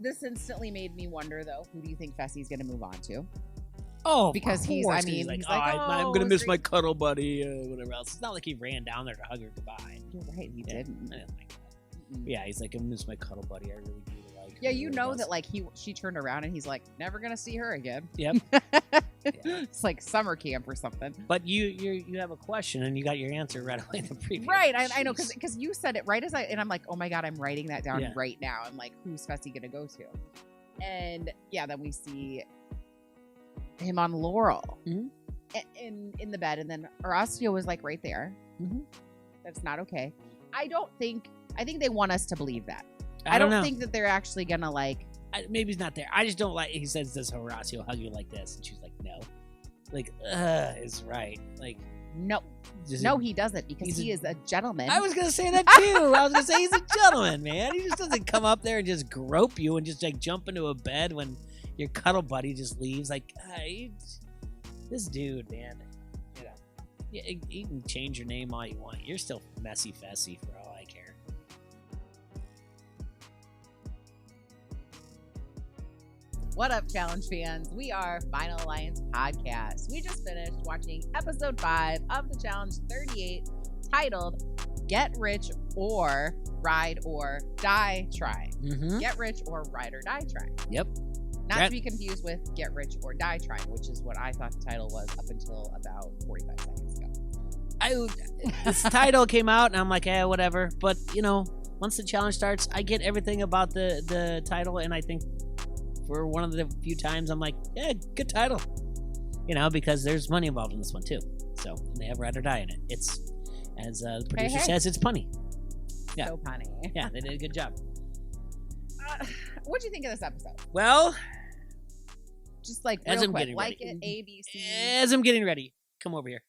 This instantly made me wonder, though, who do you think Fessy's going to move on to? Oh, because he's like, he's like, like, I'm gonna miss my cuddle buddy, whatever else. It's not like he ran down there to hug her goodbye. You're right, he didn't. I didn't like that. Yeah, he's like, I miss my cuddle buddy. I really do like. Yeah, you know that like she turned around and he's like, never gonna see her again. Yep. It's like summer camp or something. But you have a question and you got your answer right away in the preview. Right, I know because you said it right as and I'm like, oh my god, I'm writing that down right now. I'm like, who's Fessy gonna go to? And yeah, then we see him on Laurel in the bed, and then Horacio was like right there. That's not okay. I think they want us to believe that. I don't think that they're actually gonna like. Maybe he's not there. I just don't like. He says, "Does Horacio hug you like this?" And she's like, "No." Like, is right. Like, no, he doesn't because he is a gentleman. I was gonna say that too. I was gonna say he's a gentleman, man. He just doesn't come up there and just grope you and just like jump into a bed when your cuddle buddy just leaves. Like, this dude, man. You know, you can change your name all you want. You're still Messy Fessy for all I care. What up, Challenge fans? We are Final Alliance Podcast. We just finished watching episode 5 of the Challenge 38, titled Get Rich or Ride or Die Try. Get Rich or Ride or Die Try. Yep. Not to be confused with Get Rich or Die Trying, which is what I thought the title was up until about 45 seconds ago. This title came out and I'm like, whatever. But, you know, once the challenge starts, I get everything about the title, and I think for one of the few times I'm like, yeah, good title. You know, because there's money involved in this one too. So they have Ride or Die in it. It's, as the producer says, it's punny. Yeah. So punny. Yeah, they did a good job. What'd you think of this episode? Well, just like as real I'm quick, getting like ready. it, A, B, C. As I'm getting ready, come over here.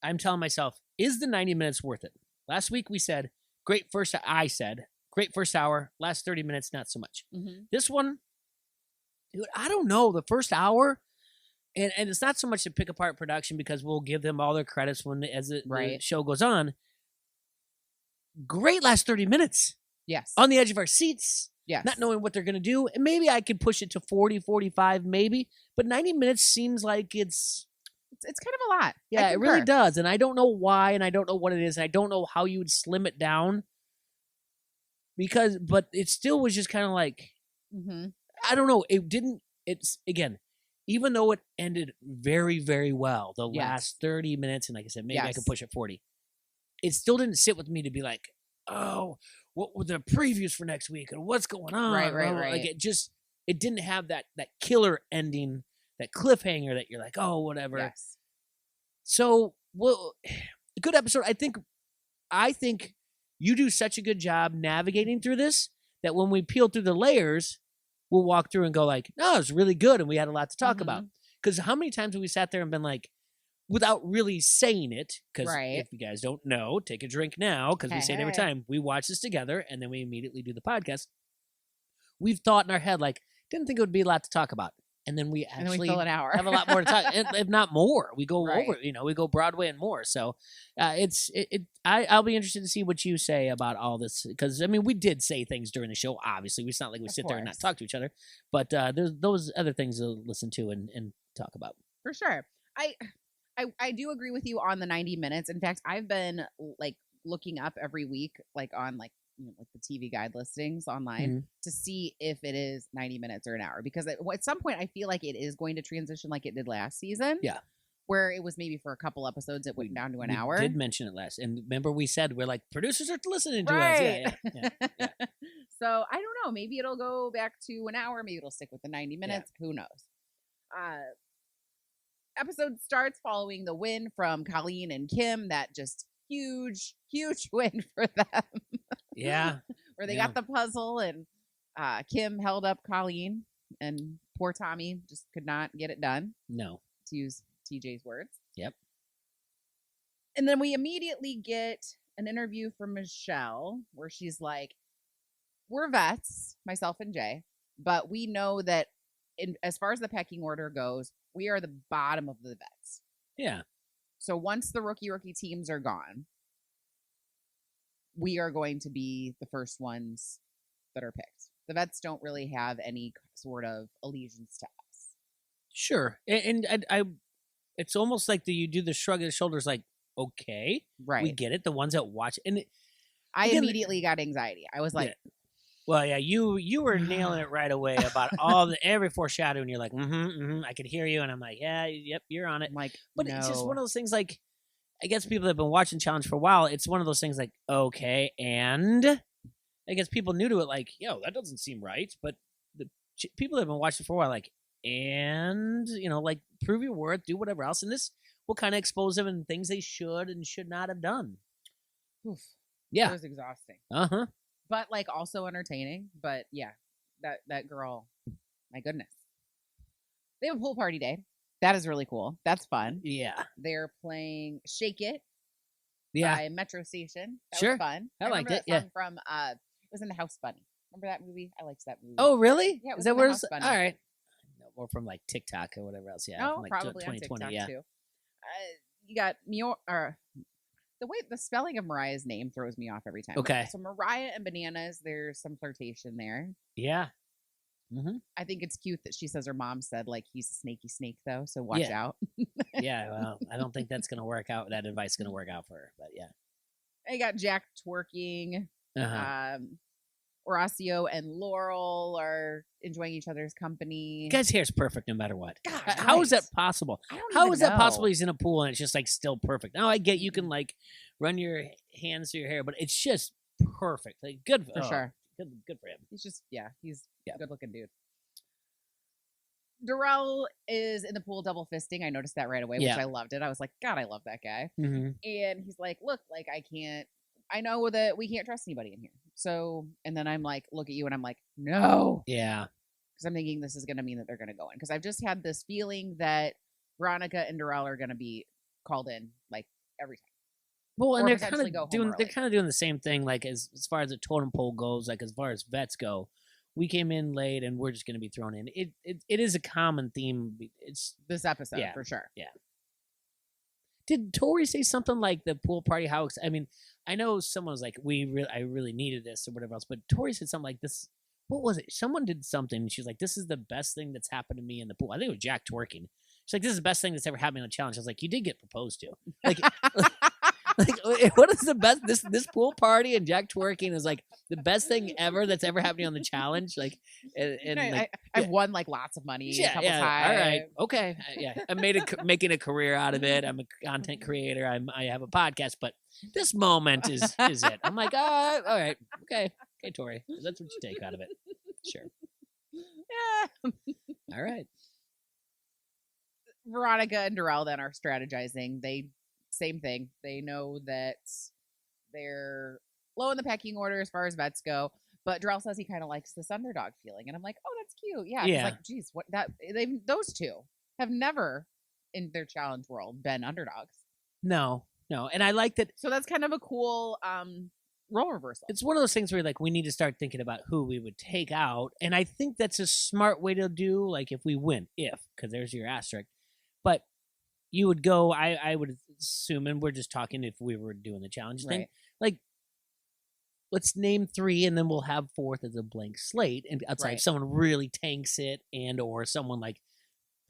I'm telling myself, is the 90 minutes worth it? Last week we said, great first hour, last 30 minutes, not so much. This one, dude, I don't know. The first hour, and it's not so much to pick apart production because we'll give them all their credits as the show goes on. Great last 30 minutes. Yes. On the edge of our seats. Yes. Not knowing what they're going to do. And maybe I could push it to 40, 45, maybe. But 90 minutes seems like it's kind of a lot. Yeah, it really does. And I don't know why, and I don't know what it is. And I don't know how you would slim it down. But it still was just kind of like, I don't know. Again, even though it ended very, very well, the last 30 minutes, and like I said, maybe I could push it 40. It still didn't sit with me to be like, oh, what were the previews for next week and what's going on? Right. Like it didn't have that killer ending, that cliffhanger that you're like, oh, whatever. Yes. So, well, a good episode. I think you do such a good job navigating through this that when we peel through the layers, we'll walk through and go like, no, it's really good. And we had a lot to talk about. Because how many times have we sat there and been like, without really saying it, because if you guys don't know, take a drink now, because we say it every time. We watch this together, and then we immediately do the podcast. We've thought in our head, like, didn't think it would be a lot to talk about. And then we actually fill an hour. have a lot more to talk, if not more. We go over, we go Broadway and more. So I'll be interested to see what you say about all this, because, I mean, we did say things during the show, obviously. It's not like we sit there and not talk to each other. But there's those other things to listen to and talk about. For sure. I do agree with you on the 90 minutes. In fact, I've been like looking up every week, like on like the TV guide listings online to see if it is 90 minutes or an hour, because at some point I feel like it is going to transition like it did last season. Yeah. Where it was maybe for a couple episodes, it went down to an hour. Did mention it last. And remember we said, we're like, producers are listening to us. Yeah. So I don't know. Maybe it'll go back to an hour. Maybe it'll stick with the 90 minutes. Yeah. Who knows? Episode starts following the win from Colleen and Kim. That just huge win for them. Yeah. Where they got the puzzle, and Kim held up Colleen, and poor Tommy just could not get it done. No. To use TJ's words. Yep. And then we immediately get an interview from Michelle where she's like, we're vets, myself and Jay, but we know that as far as the pecking order goes, we are the bottom of the vets. Yeah. So once the rookie teams are gone, we are going to be the first ones that are picked. The vets don't really have any sort of allegiance to us. Sure. And I it's almost like you do the shrug of the shoulders, like, okay, right? We get it. The ones that watch, and I immediately got anxiety. I was like, yeah. Well, yeah, you were nailing it right away about every foreshadowing. You're like, I could hear you, and I'm like, yeah, yep, you're on it. I'm like, but no. It's just one of those things. Like, I guess people that have been watching Challenge for a while, it's one of those things. Like, okay, and I guess people new to it, like, yo, that doesn't seem right. But the people that have been watching for a while, like, and like, prove your worth, do whatever else, and this will kind of expose them in things they should and should not have done. Oof. Yeah, it was exhausting. But like also entertaining. But yeah, that girl, my goodness. They have a pool party day. That is really cool. That's fun. Yeah. They're playing Shake It. Yeah. By Metro Station. That was fun. I liked it. That song from it was in the House Bunny. Remember that movie? I liked that movie. Oh, really? Yeah, it was Is that in where the House Bunny. All right. No, or from like TikTok or whatever else. Yeah. Oh, from like probably 2020. on TikTok Yeah. too. You got the spelling of Mariah's name throws me off every time. Okay. So Mariah and Bananas, there's some flirtation there. Yeah. I think it's cute that she says her mom said, like, he's a snaky snake, though, so watch out. Yeah, well, I don't think that's going to work out. That advice is going to work out for her, but yeah. I got Jack twerking. Horacio and Laurel are enjoying each other's company. Guy's hair is perfect no matter what. God, how is that possible? How is that possible he's in a pool and it's just like still perfect? Now I get you can like run your hands through your hair, but it's just perfect. Like good for sure. Good for him. He's a good looking dude. Darrell is in the pool double fisting. I noticed that right away, which I loved it. I was like, God, I love that guy. And he's like, look, like I know that we can't trust anybody in here. So, and then I'm like, look at you, and I'm like, no. Yeah. Because I'm thinking this is going to mean that they're going to go in. Because I've just had this feeling that Veronica and Darrell are going to be called in like every time. Well, and they're kind of doing the same thing, like as far as the totem pole goes, like as far as vets go. We came in late, and we're just going to be thrown in. It is a common theme. It's this episode for sure. Yeah. Did Tori say something like the pool party? I mean, I know someone was like, I really needed this or whatever else, but Tori said something like this. What was it? Someone did something. And she's like, this is the best thing that's happened to me in the pool. I think it was Jack twerking. She's like, this is the best thing that's ever happened on the challenge. I was like, you did get proposed to. Like, what is the best? This pool party and Jack twerking is like the best thing ever that's ever happened on the challenge. Like, I've won like lots of money. A couple times. All right, okay, I making a career out of it. I'm a content creator. I have a podcast, but this moment is it. I'm like, all right, okay, Tori, that's what you take out of it. Sure. Yeah. All right. Veronica and Darrell then are strategizing. Same thing. They know that they're low in the pecking order as far as vets go, but Darrell says he kind of likes this underdog feeling, and I'm like, oh, that's cute. Yeah. He's like, geez, what that those two have never in their challenge world been underdogs. No, and I like that. So that's kind of a cool role reversal. It's one of those things where like we need to start thinking about who we would take out, and I think that's a smart way to do. Like if we win, because there's your asterisk, but. You would go, I would assume, and we're just talking if we were doing the challenge thing, like, let's name 3 and then we'll have 4th as a blank slate. And outside, if someone really tanks it and or someone like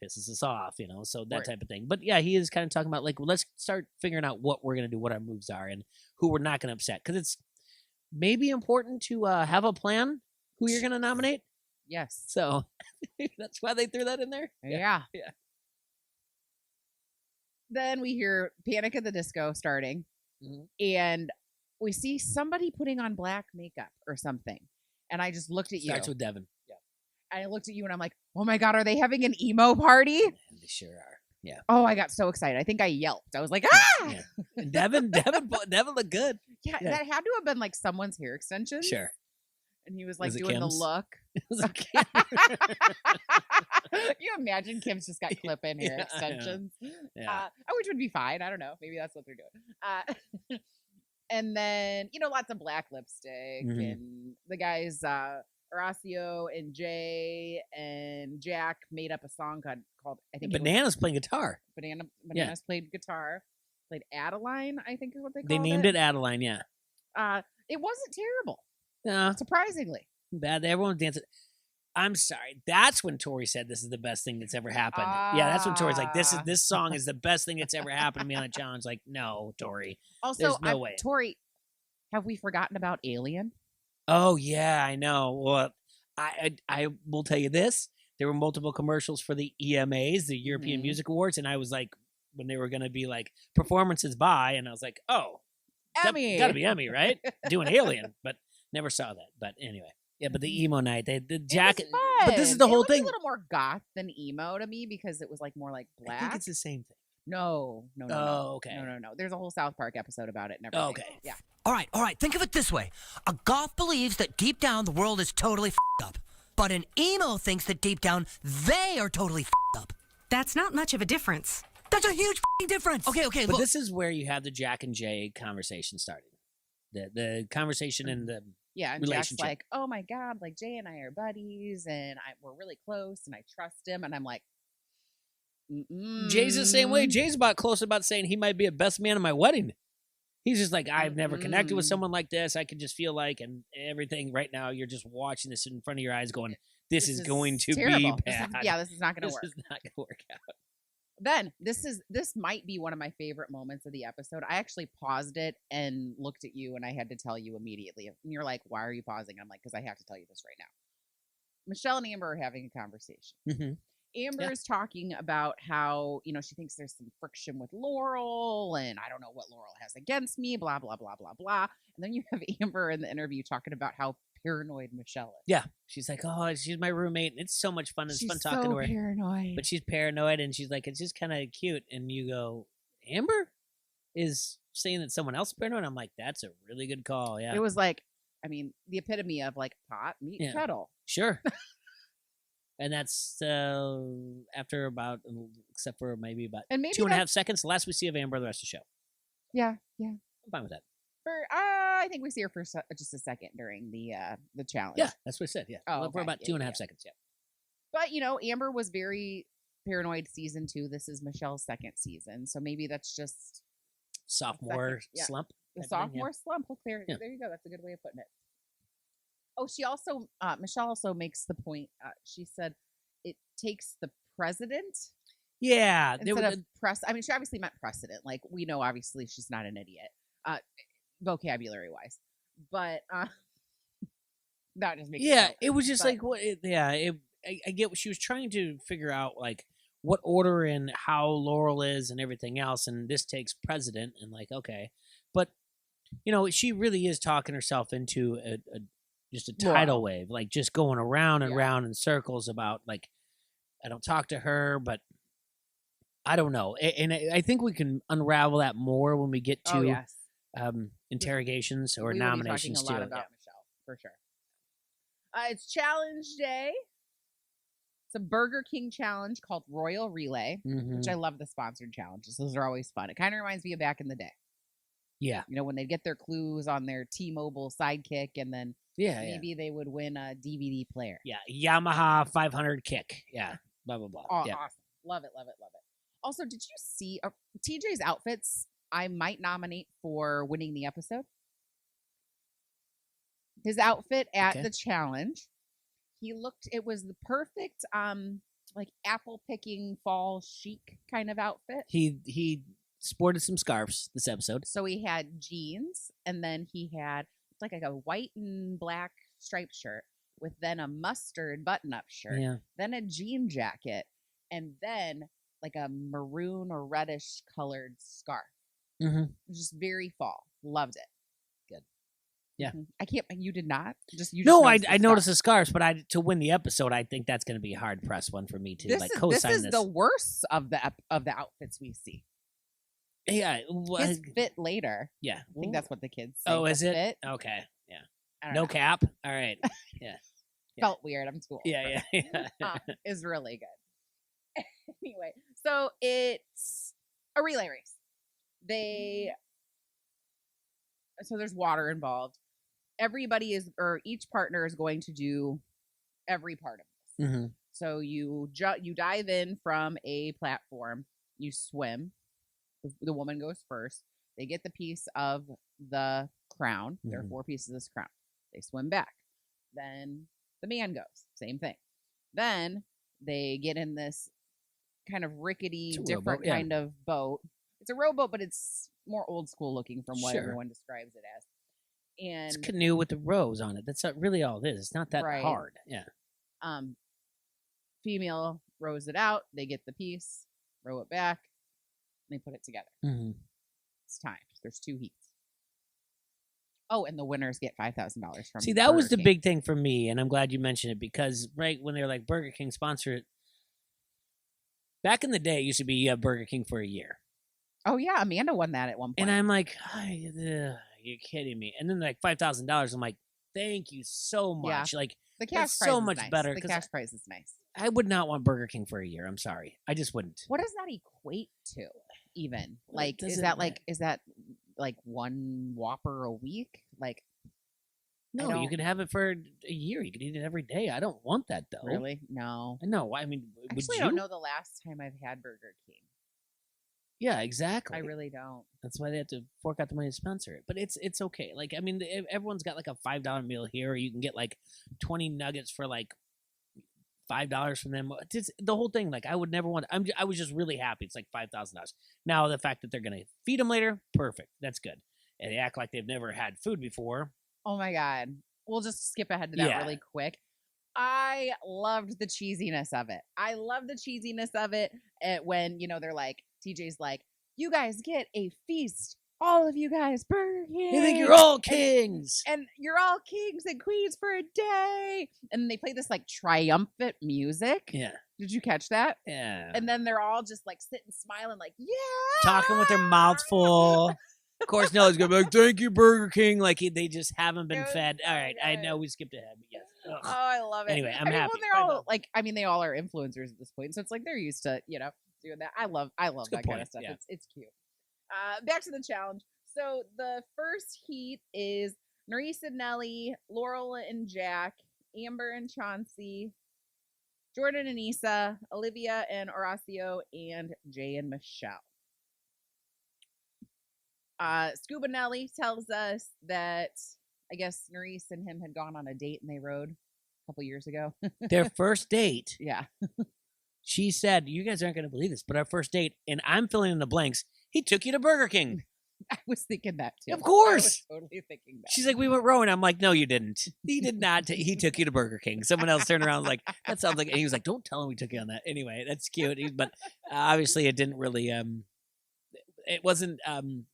pisses us off, so that type of thing. But yeah, he is kind of talking about like, well, let's start figuring out what we're going to do, what our moves are, and who we're not going to upset. Because it's maybe important to have a plan who you're going to nominate. Yes. So that's why they threw that in there. Yeah. Then we hear Panic at the Disco starting, and we see somebody putting on black makeup or something. And I just looked at you. Starts with Devin. Yeah. I looked at you, and I'm like, oh my God, are they having an emo party? Yeah, they sure are. Yeah. Oh, I got so excited. I think I yelped. I was like, ah! Yeah. And Devin looked good. Yeah, that had to have been like someone's hair extensions. Sure. And he was like doing the look. You imagine Kim's just got clip-in hair extensions, which would be fine. I don't know. Maybe that's what they're doing. And then, lots of black lipstick and the guys, Horacio and Jay and Jack made up a song called I think Bananas playing guitar. Bananas played guitar. Played Adeline, I think is what they called it. They named it Adeline, yeah. It wasn't terrible. No. Surprisingly. bad. Everyone's dancing. I'm sorry. That's when Tori said this is the best thing that's ever happened. Yeah, that's when Tori's like, this song is the best thing that's ever happened to me on a challenge. Like, no, Tori. Also, there's no way. Tori, have we forgotten about Alien? Oh yeah, I know. Well, I will tell you this. There were multiple commercials for the EMAs, the European Music Awards, and I was like, when they were going to be like performances by, and I was like, oh, Emmy, got to be Emmy, right? Doing Alien, but never saw that. But anyway, yeah. But the emo night, the jacket. But this is the whole thing. A little more goth than emo to me because it was like more like black. I think it's the same thing. No. Oh, okay. No. There's a whole South Park episode about it and everything. Oh, okay. Yeah. All right. Think of it this way. A goth believes that deep down the world is totally f***ed up. But an emo thinks that deep down they are totally f***ed up. That's not much of a difference. That's a huge f***ing difference. Okay, But look. this is where you have the Jack and Jay conversation starting. The conversation and the and relationship. Jack's like, oh my God, like Jay and I are buddies and we're really close and I trust him. And I'm like, Jay's the same way. Jay's about saying he might be a best man at my wedding. He's just like, I've never connected with someone like this. I could just feel like, and everything right now, you're just watching this in front of your eyes going, this is going to terrible. be bad. This is not going to work. This is not going to work out. Then this might be one of my favorite moments of the episode. I actually paused it and looked at you and I had to tell you immediately. And you're like, why are you pausing? I'm like, because I have to tell you this right now. Michelle and Amber are having a conversation. Mm-hmm. Amber is talking about how, she thinks there's some friction with Laurel and I don't know what Laurel has against me, blah, blah, blah, blah, blah. And then you have Amber in the interview talking about how paranoid Michelle is. Yeah. She's like, oh, she's my roommate. And it's so much fun. It's fun talking to her. Paranoid. But she's paranoid and she's like, it's just kind of cute. And you go, Amber is saying that someone else is paranoid? I'm like, that's a really good call. Yeah. It was like, the epitome of like pot, meat, kettle. Sure. And that's after about, except for maybe about 2.5 seconds. The last we see of Amber the rest of the show. Yeah. I'm fine with that. I think we see her for just a second during the challenge. Yeah, that's what I said. Yeah, for about 2.5 seconds. Yeah. But Amber was very paranoid season 2. This is Michelle's second season, so maybe that's just sophomore slump. The sophomore slump. Look there. Yeah. There you go. That's a good way of putting it. Oh, she also Michelle also makes the point. She said it takes the president. Yeah, instead of press. She obviously meant precedent. Like we know, obviously she's not an idiot. Vocabulary wise, but that just makes it was just like what I get what she was trying to figure out, like what order and how Laurel is and everything else, and this takes precedent, and like okay, but she really is talking herself into just a tidal wave, like just going around and round in circles about like I don't talk to her, but I don't know, and I think we can unravel that more when we get to interrogations or nominations too. A lot about Michelle for sure. It's challenge day. It's a Burger King challenge called Royal Relay, which I love the sponsored challenges. Those are always fun. It kind of reminds me of back in the day. Yeah, when they get their clues on their T-Mobile Sidekick, and then maybe they would win a DVD player. Yeah, Yamaha 500 kick. Yeah, blah blah blah. Oh, awesome! Love it. Also, did you see TJ's outfits? I might nominate for winning the episode. His outfit at the challenge. It was the perfect, like apple picking fall chic kind of outfit. He sported some scarves this episode. So he had jeans and then he had like a white and black striped shirt with then a mustard button up shirt, then a jean jacket, and then like a maroon or reddish colored scarf. Just very fall. Loved it. Good. Yeah. I can't. You did not. I noticed the scarves, but to win the episode, I think that's going to be a hard pressed one for me to co-sign this. This is the worst of the outfits we see. Yeah. His fit later. Yeah. I think that's what the kids say. Oh, is it? Fit. Okay. Yeah. No cap. All right. Yeah. Felt weird. I'm too old. Yeah. It's really good. Anyway, so it's a relay race. So there's water involved. Each partner is going to do every part of this. So you dive in from a platform, you swim. The woman goes first. They get the piece of the crown. There are 4 pieces of this crown. They swim back. Then the man goes. Same thing. Then they get in this kind of rickety, different kind of boat. It's a rowboat, but it's more old school looking from what everyone describes it as. And it's a canoe with the rows on it. That's not really all it is. It's not that hard. Yeah. Female rows it out. They get the piece, row it back, and they put it together. Mm-hmm. It's timed. There's 2 heats. Oh, and the winners get $5,000 from. See, that Burger was the King. big thing for me, and I'm glad you mentioned it because right when they're like Burger King sponsor it, back in the day, it used to be Burger King for a year. Oh yeah, Amanda won that at one point, and I'm like, you're kidding me. And then like $5,000, I'm like, thank you so much. Yeah. Like the cash price so is much nice. better. The cash price is nice. I would not want Burger King for a year. I'm sorry, I just wouldn't. What does that equate to? Even like is that like one Whopper a week? Like no, you can have it for a year. You can eat it every day. I don't want that though. Really? No. No, I mean, actually, I don't know the last time I've had Burger King. Yeah, exactly. I really don't. That's why they have to fork out the money to sponsor it. But it's okay. Like, I mean, everyone's got like a $5 meal here, or you can get like 20 nuggets for like $5 from them. It's the whole thing. Like, I would never want. I was just really happy. It's like $5,000. Now the fact that they're gonna feed them later, perfect. That's good. And they act like they've never had food before. Oh my god. We'll just skip ahead to that really quick. I loved the cheesiness of it. I love the cheesiness of it when, they're like, TJ's like, you guys get a feast. All of you guys, Burger King. You think you're all kings. And you're all kings and queens for a day. And they play this like triumphant music. Yeah. Did you catch that? Yeah. And then they're all just like sitting, smiling, like, yeah. Talking with their mouths full. Of course, Nelly's going to be like, thank you, Burger King. Like, they just haven't been fed. All right. I know we skipped ahead, but yes. Ugh. Oh, I love it. Anyway, I'm happy. Well, they're all like, they all are influencers at this point. So it's like they're used to, doing that. I love that kind of stuff. Yeah. It's cute. Back to the challenge. So the first heat is Nerissa and Nelly, Laurel and Jack, Amber and Chauncey, Jordan and Issa, Olivia and Horacio, and Jay and Michelle. Scuba Nelly tells us that I guess Nerissa and him had gone on a date and they rode a couple years ago. Their first date. Yeah. She said, you guys aren't going to believe this, but our first date, and I'm filling in the blanks, he took you to Burger King. I was thinking that too. Of course. I was totally thinking that. She's like, we went rowing. I'm like, no, you didn't. He did not. He took you to Burger King. Someone else turned around and was like, that sounds like, and he was like, don't tell him we took you on that. Anyway, that's cute. But obviously it didn't really, it wasn't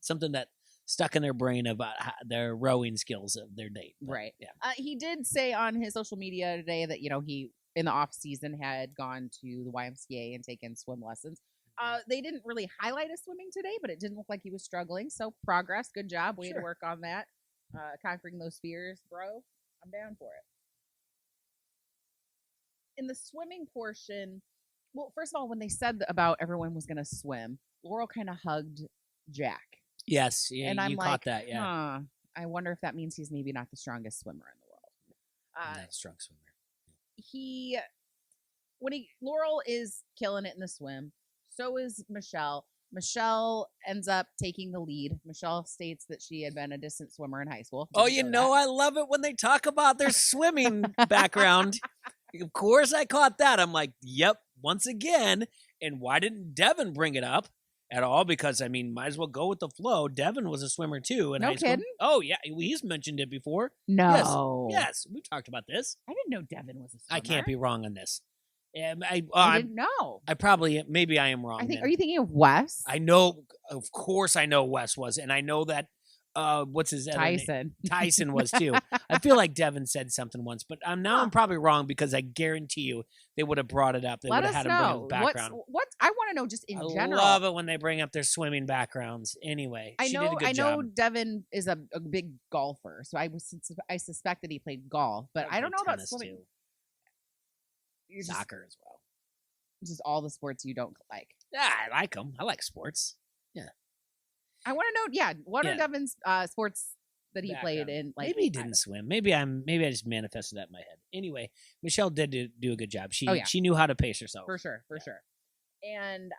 something that stuck in their brain about their rowing skills of their date. But, right. Yeah. He did say on his social media today that, he, in the off season, had gone to the YMCA and taken swim lessons. They didn't really highlight his swimming today, but it didn't look like he was struggling. So progress, good job. Way to work on that. Conquering those fears, bro. I'm down for it. In the swimming portion, well, first of all, when they said about everyone was going to swim, Laurel kind of hugged Jack. Yes, yeah, and I'm you like, caught that, yeah. I wonder if that means he's maybe not the strongest swimmer in the world. Not a strong swimmer. Laurel is killing it in the swim. So is Michelle. Michelle ends up taking the lead. Michelle states that she had been a distant swimmer in high school. Oh, I love it when they talk about their swimming background. Of course I caught that. I'm like, yep, once again. And why didn't Devin bring it up at all? Because, might as well go with the flow. Devin was a swimmer, too. In high school. Kidding? Oh, yeah. He's mentioned it before. No. Yes. We talked about this. I didn't know Devin was a swimmer. I can't be wrong on this. I didn't know. Maybe I am wrong. Are you thinking of Wes? I know, of course I know Wes was. And I know that, what's his Tyson. Tyson was too. I feel like Devin said something once, but I'm probably wrong because I guarantee you they would have brought it up. They would have had him bring up the background. I want to know just in general. I love it when they bring up their swimming backgrounds. Anyway, I know job. Devin is a big golfer, so I suspect that he played golf, but I don't know about swimming. Too. Soccer as well. Just all the sports you don't like. Yeah, I like them. I like sports. Yeah. I want to know. Yeah, what are Devin's sports that he played in? Like, maybe he didn't swim. Maybe I just manifested that in my head. Anyway, Michelle did do a good job. She knew how to pace herself for sure. And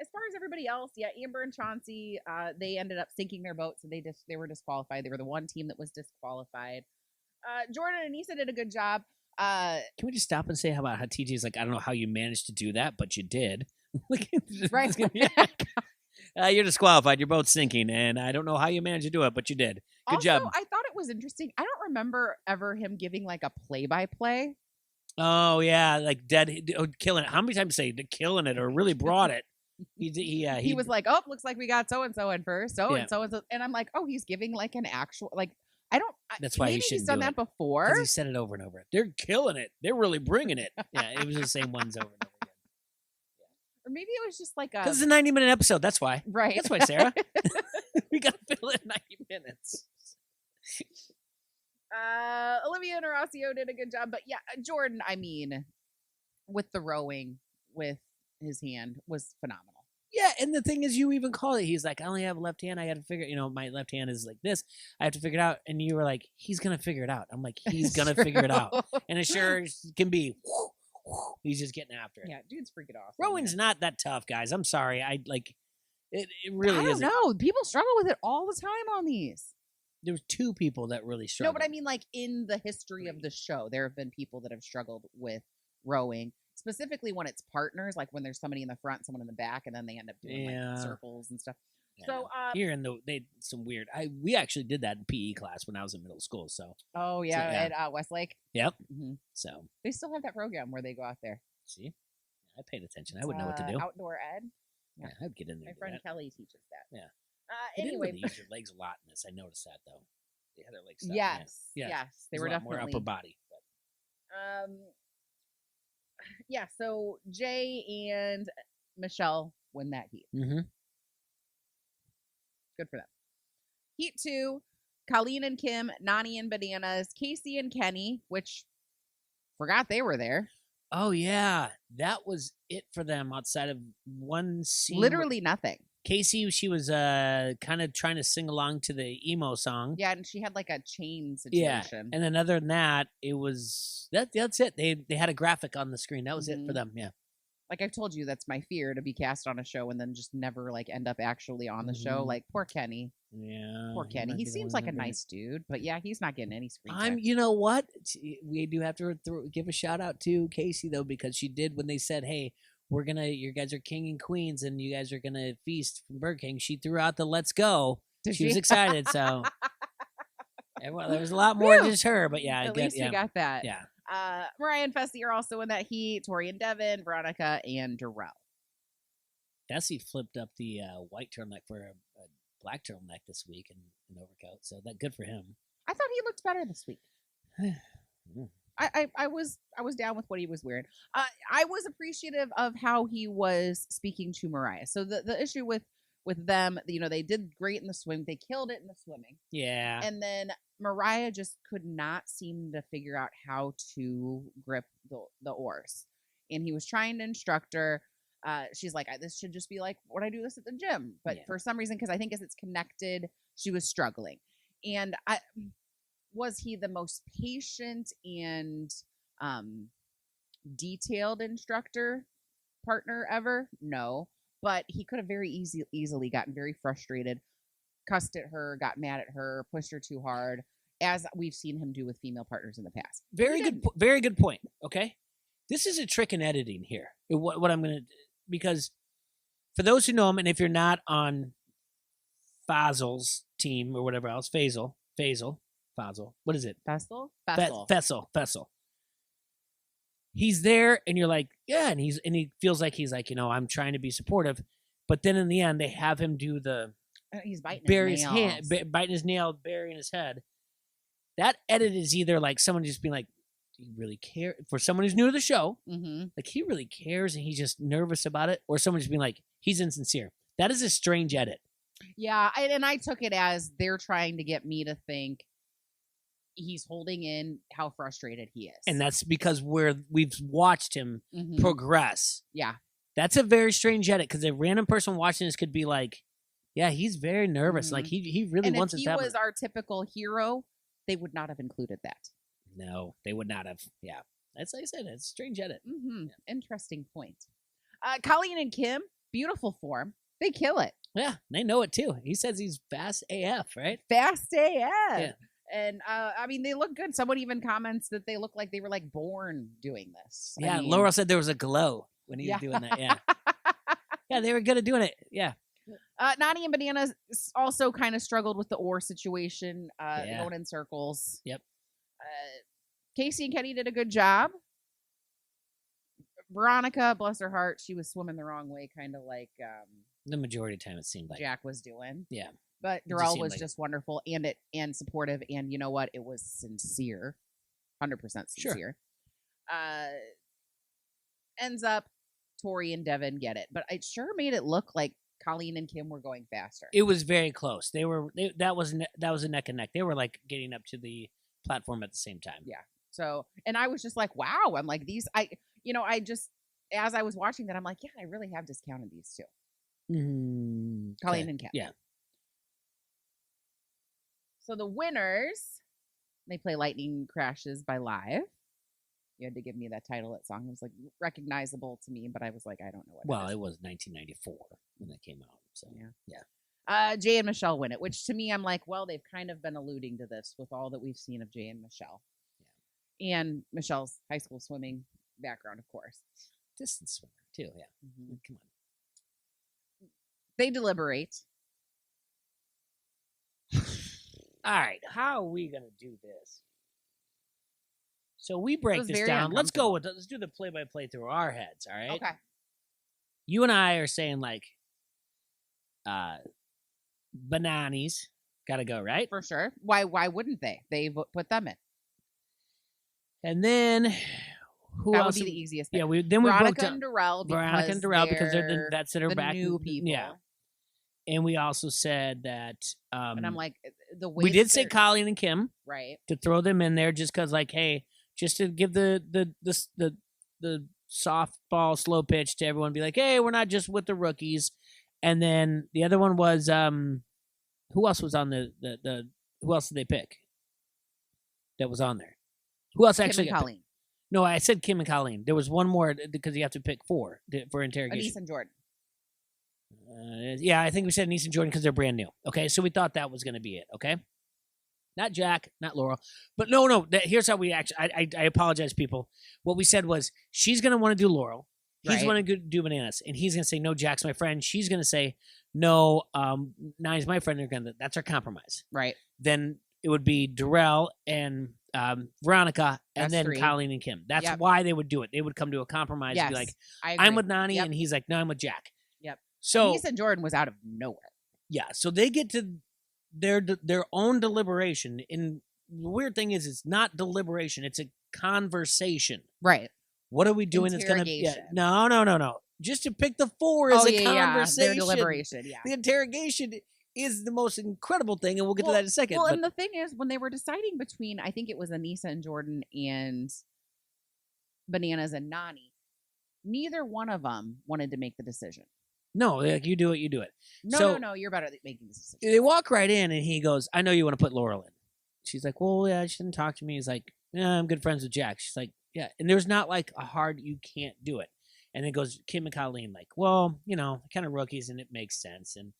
as far as everybody else, Amber and Chauncey, they ended up sinking their boat, so they were disqualified. They were the one team that was disqualified. Jordan and Issa did a good job. Can we just stop and say how TJ's like, I don't know how you managed to do that, but you did. Right. You're disqualified. You're both sinking, and I don't know how you managed to do it, but you did. Good job. I thought it was interesting. I don't remember ever him giving like a play-by-play. Oh yeah, like killing it. How many times say killing it or really brought it? He was like, oh, looks like we got so and so in first, and so, and I'm like, oh, he's giving like an actual like. I don't. That's why maybe he's done that before. Because he said it over and over. They're killing it. They're really bringing it. Yeah, it was the same ones over and over again. Or maybe it was just like a. Because it's a 90-minute episode. That's why. Right. That's why, Sarah. We got to fill it in 90 minutes. Olivia and Horacio did a good job, but yeah, Jordan. I mean, with the rowing with his hand was phenomenal. Yeah, and the thing is, you even call it. He's like, I only have a left hand. I got to figure. My left hand is like this. I have to figure it out. And you were like, he's gonna figure it out. I'm like, he's gonna figure it out. And it sure can be. He's just getting after it. Yeah, dude's freaking awesome. Rowing's not that tough, guys. I'm sorry. I like it. It really is. I don't know. People struggle with it all the time on these. There was 2 people that really struggled. No, but I mean, like in the history of the show, there have been people that have struggled with rowing. Specifically when it's partners, like when there's somebody in the front, someone in the back, and then they end up doing like circles and stuff. Yeah, so here in some weird. We actually did that in PE class when I was in middle school. So at Westlake. Yep. Mm-hmm. So they still have that program where they go out there. See, I paid attention. I would know what to do. Outdoor ed. Yeah, I'd get in there. My friend Kelly teaches that. Yeah. Anyway, they use their legs a lot in this. I noticed that though. They had their legs. Yes. They were definitely more upper body. But. Yeah, so Jay and Michelle win that heat. Mm-hmm. Good for them. Heat 2, Colleen and Kim, Nani and Bananas, Casey and Kenny, which forgot they were there. Oh, yeah. That was it for them outside of one scene. Literally nothing. Casey, she was kind of trying to sing along to the emo song. Yeah, and she had like a chain situation. Yeah, and then other than that, it was that's it. They had a graphic on the screen. That was it for them. Yeah. Like I've told you, that's my fear, to be cast on a show and then just never like end up actually on the show. Like poor Kenny. Yeah. Poor Kenny. He seems like a nice dude, but yeah, he's not getting any screen time. You know what? We do have to give a shout out to Casey though, because she did when they said, "Hey, you guys are king and queens, and you guys are gonna feast from Burger King." She threw out the "Let's go." She was excited, so well, there was a lot more than just her, but yeah, at least you got that. Yeah. Mariah and Fessy are also in that heat. Tori and Devin, Veronica, and Darrell. Fessy flipped up the white turtleneck for a black turtleneck this week in an overcoat, so that good for him. I thought he looked better this week. I was down with what he was wearing. I was appreciative of how he was speaking to Mariah. So the issue with them, they did great in the swim. They killed it in the swimming. Yeah. And then Mariah just could not seem to figure out how to grip the oars. And he was trying to instruct her. She's like, this should just be like when I do this at the gym. But for some reason, because I think as it's connected, she was struggling. And was he the most patient and detailed instructor partner ever? No. But he could have very easily gotten very frustrated, cussed at her, got mad at her, pushed her too hard, as we've seen him do with female partners in the past. Very good point. Okay. This is a trick in editing here. What I'm going to, because for those who know him, and if you're not on Fazl's team or whatever else, Fazl, what is it? Fessel. He's there, and you're like, yeah, and he feels like he's like, I'm trying to be supportive, but then in the end, they have him do the he's biting his nails. Biting his nail, burying his head. That edit is either like someone just being like, do you really care? For someone who's new to the show, like he really cares and he's just nervous about it, or someone just being like, he's insincere. That is a strange edit. Yeah, and I took it as they're trying to get me to think he's holding in how frustrated he is. And that's because we've watched him progress. Yeah. That's a very strange edit, because a random person watching this could be like, yeah, he's very nervous. Like he really wants it to happen. If he was our typical hero, they would not have included that. No, they would not have. Yeah. That's like I said, it's a strange edit. Yeah. Interesting point. Colleen and Kim, beautiful form. They kill it. Yeah, they know it too. He says he's fast AF, right? Fast AF. Yeah. And I mean, they look good. Someone even comments that they look like they were like born doing this. Yeah, I mean, Laurel said there was a glow when he was doing that. Yeah. Yeah, they were good at doing it. Yeah. Nani and Bananas also kind of struggled with the ore situation, going in circles. Yep. Casey and Kenny did a good job. Veronica, bless her heart, she was swimming the wrong way, kind of like the majority of the time it seemed like Jack was doing. Yeah. But Darrell was just wonderful and supportive, and you know what? It was sincere, 100% sincere. Sure. Ends up, Tori and Devin get it, but it sure made it look like Colleen and Kim were going faster. It was very close. That was a neck and neck. They were like getting up to the platform at the same time. Yeah. So, and I was just like, wow. I'm like, as I was watching that, I'm like, yeah, I really have discounted these two. Colleen and Kim. Yeah. So the winners, they play Lightning Crashes by Live. You had to give me that title, that song. It was like recognizable to me, but I was like, I don't know what. Well, it was 1994 when that came out. So yeah. Jay and Michelle win it, which to me, I'm like, well, they've kind of been alluding to this with all that we've seen of Jay and Michelle. Yeah. And Michelle's high school swimming background, of course. Distance swimmer too. Yeah. Mm-hmm. Come on. They deliberate. All right, how are we gonna do this? So we break this down. Let's do the play-by-play through our heads. All right. Okay. You and I are saying like, bananas gotta go, right? For sure. Why wouldn't they? They put them in. And then who that else? Would be the easiest. Yeah, we Veronica and Darrell. Veronica and Darrell because they're the back new people. Yeah. And we also said that, and I'm like, the way we did say Colleen and Kim, right, to throw them in there just because, like, hey, just to give the softball slow pitch to everyone, be like, hey, we're not just with the rookies. And then the other one was, who else was on the who else did they pick? That was on there. Who else Kim actually? And Colleen. No, I said Kim and Colleen. There was one more because you have to pick 4 for interrogation. Anise and Jordan. Yeah, I think we said Anise and Jordan because they're brand new. Okay, so we thought that was going to be it. Okay, not Jack, not Laurel, but no. Here's how we actually. I apologize, people. What we said was she's going to want to do Laurel. He's going to do Bananas, and he's going to say no. Jack's my friend. She's going to say no. Nine's my friend. That's our compromise. Right. Then it would be Darrell and Veronica, and then 3. Colleen and Kim. That's why they would do it. They would come to a compromise. Yes, and be like, I'm with Nani, and he's like, no, I'm with Jack. Yep. So Anise and Jordan was out of nowhere. Yeah. So they get to their own deliberation. And the weird thing is, it's not deliberation; it's a conversation. Right. What are we doing? It's gonna be no. Just to pick the 4 is a conversation. Their deliberation. Yeah. The interrogation is the most incredible thing, and we'll get to that in a second. Well, and the thing is, when they were deciding between, I think it was Anissa and Jordan and Bananas and Nani, neither one of them wanted to make the decision. No, like, you do it. No, you're better at making the decision. They walk right in, and he goes, I know you want to put Laurel in. She's like, well, yeah, she didn't talk to me. He's like, yeah, I'm good friends with Jack. She's like, yeah. And there's not like a hard, you can't do it. And then goes Kim and Colleen, like, well, kind of rookies, and it makes sense. And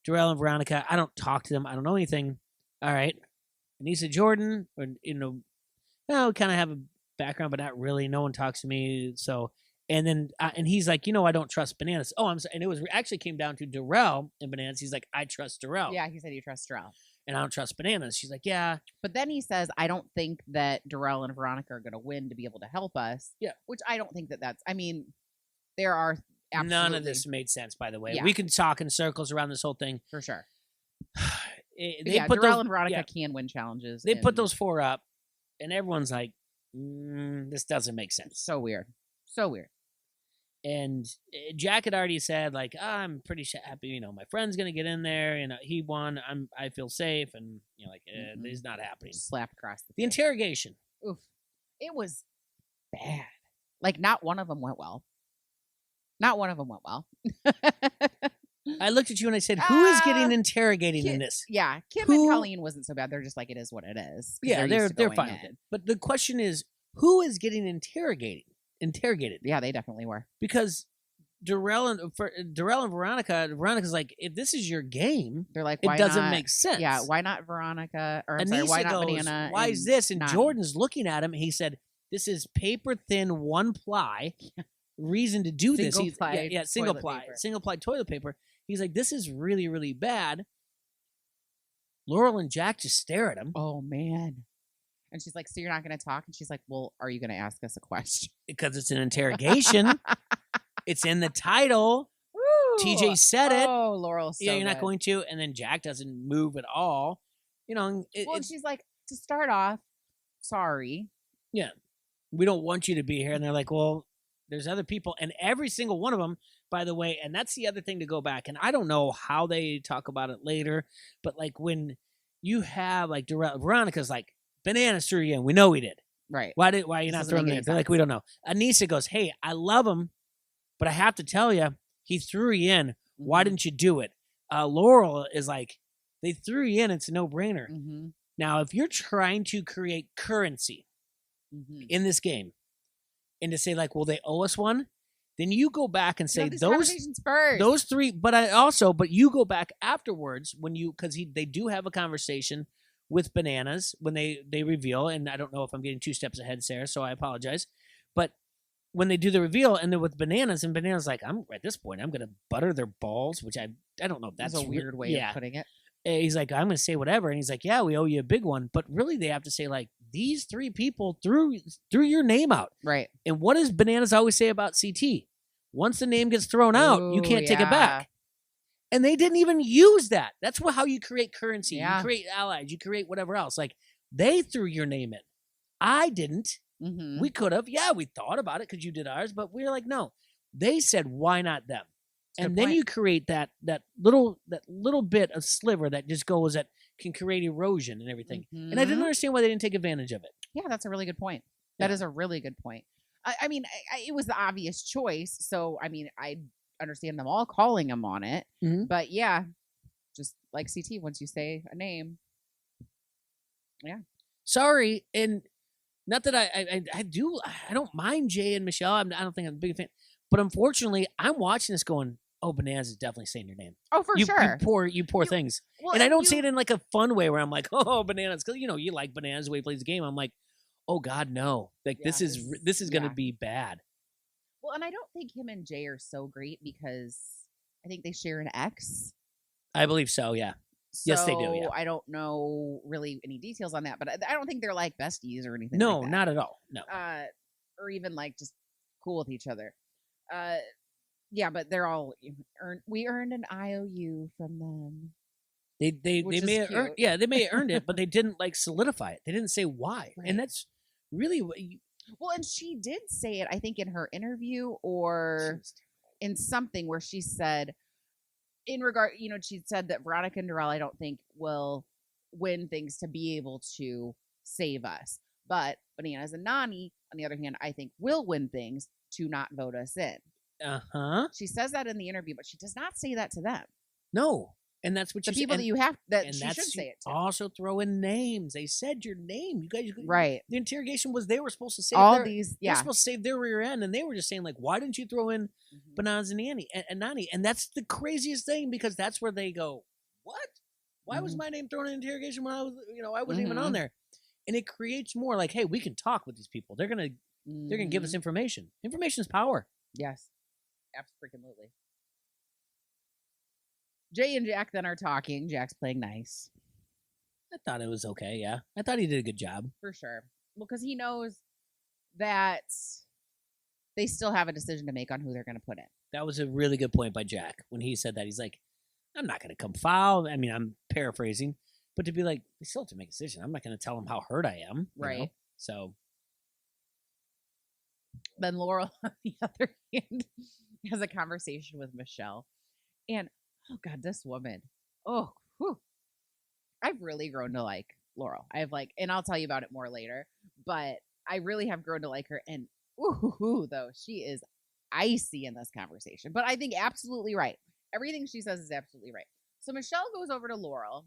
Darrell and Veronica, I don't talk to them. I don't know anything. All right. Anissa Jordan, or, kind of have a background, but not really. No one talks to me. So, and then, and he's like, I don't trust Bananas. Oh, I'm sorry. And it was actually came down to Darrell and Bananas. He's like, I trust Darrell. Yeah, he said he trusts Darrell. And I don't trust Bananas. She's like, yeah. But then he says, I don't think that Darrell and Veronica are going to win to be able to help us. Yeah. Which I don't think that's, there are absolutely. None of this made sense, by the way. Yeah. We can talk in circles around this whole thing. For sure. Darrell and Veronica can win challenges. They put those 4 up, and everyone's like, this doesn't make sense. So weird. And Jack had already said, like, I'm pretty happy, my friend's going to get in there, he won, I feel safe, and, it's not happening. Slapped across the interrogation. Oof. It was bad. Like, not one of them went well. I looked at you and I said, who is getting interrogated in this? Yeah, Kim and Colleen wasn't so bad. They're just like, it is what it is. Yeah, they're fine with it. But the question is, who is getting interrogated? Yeah, they definitely were. Because Darrell and Veronica's like, if this is your game, They're like, it doesn't make sense. Yeah, why not Veronica? Or Anissa why not goes, Banana? why is this? And not... Jordan's looking at him. He said, "This is paper thin, one ply. Reason to do this." Single ply toilet paper. He's like, "This is really, really bad." Laurel and Jack just stare at him. Oh man. And she's like, "So you're not going to talk?" And she's like, "Well, are you going to ask us a question?" Because it's an interrogation. It's in the title. Woo! TJ said it. Oh, Laurel. So you're not going to. And then Jack doesn't move at all. You know. And she's like, to start off, sorry. Yeah. We don't want you to be here. And they're like, well, there's other people. And every single one of them, by the way, and that's the other thing to go back. And I don't know how they talk about it later, but like when you have like Veronica's like, Bananas threw you in. We know we did. Right. Why are you not throwing me in? They're like, we don't know. Anissa goes, hey, I love him, but I have to tell you, he threw you in. Why didn't you do it? Laurel is like, they threw you in. It's a no-brainer. Mm-hmm. Now, if you're trying to create currency in this game and to say like, well, they owe us one, then you go back and say those three. But you go back afterwards because they do have a conversation with Bananas when they reveal, and I don't know if I'm getting 2 steps ahead, Sarah, so I apologize. But when they do the reveal and they're with Bananas, and Bananas like, at this point, I'm going to butter their balls, which I don't know if that's a weird way of putting it. He's like, I'm going to say whatever. And he's like, yeah, we owe you a big one. But really, they have to say, like, these 3 people threw your name out. Right. And what does Bananas always say about CT? Once the name gets thrown out, you can't take it back. And they didn't even use that. That's how you create currency. Yeah. You create allies. You create whatever else. Like, they threw your name in. I didn't. Mm-hmm. We could have. Yeah, we thought about it because you did ours. But we were like, no. They said, why not them? And then you create that little bit of sliver that just goes that can create erosion and everything. Mm-hmm. And I didn't understand why they didn't take advantage of it. Yeah, that's a really good point. That is a really good point. I mean, it was the obvious choice. So, I mean, I understand them all calling him on it. Mm-hmm. But yeah, just like CT, once you say a name. Yeah. Sorry. And not that I don't mind Jay and Michelle. I don't think I'm a big fan. But unfortunately, I'm watching this going, oh, Bananas is definitely saying your name. Oh, for sure. You poor things. Well, and I don't say it in like a fun way where I'm like, oh, Bananas. Because, you like Bananas the way he plays the game. I'm like, oh, God, no. Like, this is going to be bad. Well, and I don't think him and Jay are so great because I think they share an ex. I believe so, yeah. So yes, they do, yeah. I don't know really any details on that, but I don't think they're like besties or anything No, like that. Not at all. No. Or even like just cool with each other. Yeah, but they're all we earned an IOU from them. They may have earned, they may have earned it, but they didn't like solidify it. They didn't say why. Right. And that's really what well, and she did say it, I think, in her interview or in something where she said in regard, she said that Veronica and Darrell, I don't think will win things to be able to save us. But Bananas and Nani, on the other hand, I think will win things to not vote us in. Uh-huh. She says that in the interview, but she does not say that to them. No. And that's what the people that you have that she should say it to. Also throw in names. They said your name. You guys, right? The interrogation was they were supposed to save they were supposed to save their rear end, and they were just saying like, why didn't you throw in Bananas and Nani? And that's the craziest thing because that's where they go, what? Why was my name thrown in interrogation when I was, I wasn't even on there? And it creates more like, hey, we can talk with these people. They're gonna give us information. Information is power. Yes, absolutely. Jay and Jack then are talking. Jack's playing nice. I thought it was okay, yeah. I thought he did a good job. For sure. Well, because he knows that they still have a decision to make on who they're going to put in. That was a really good point by Jack. When he said that, he's like, I'm not going to come foul. I mean, I'm paraphrasing. But to be like, they still have to make a decision. I'm not going to tell them how hurt I am. Right. So. Then Laurel, on the other hand, has a conversation with Michelle. And oh God, this woman. Oh, whew. I've really grown to like Laurel. And I'll tell you about it more later, but I really have grown to like her. And though she is icy in this conversation, but I think absolutely right. Everything she says is absolutely right. So Michelle goes over to Laurel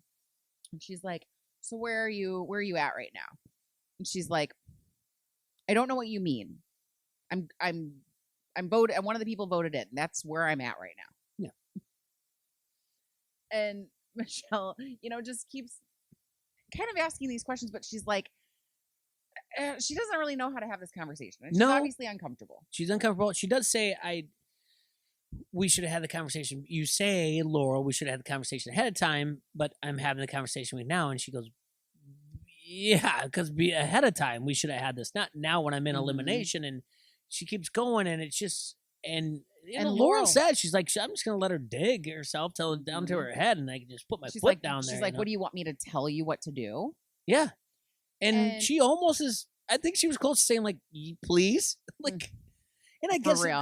and she's like, so where are you at right now? And she's like, I don't know what you mean. I'm voted, and one of the people voted in. That's where I'm at right now. Yeah. And Michelle, just keeps kind of asking these questions, but she's like, she doesn't really know how to have this conversation. And she's obviously uncomfortable. She's uncomfortable. She does say, we should have had the conversation. You say, Laurel, we should have had the conversation ahead of time, but I'm having the conversation with now. And she goes, yeah, because ahead of time, we should have had this. Not now when I'm in elimination. And she keeps going, and it's just, and Laurel said, she's like, I'm just going to let her dig herself till it's down to her head, and I can just put my foot down there. She's like, what do you want me to tell you what to do? Yeah. And she almost is, I think she was close to saying, like, please? Like, and I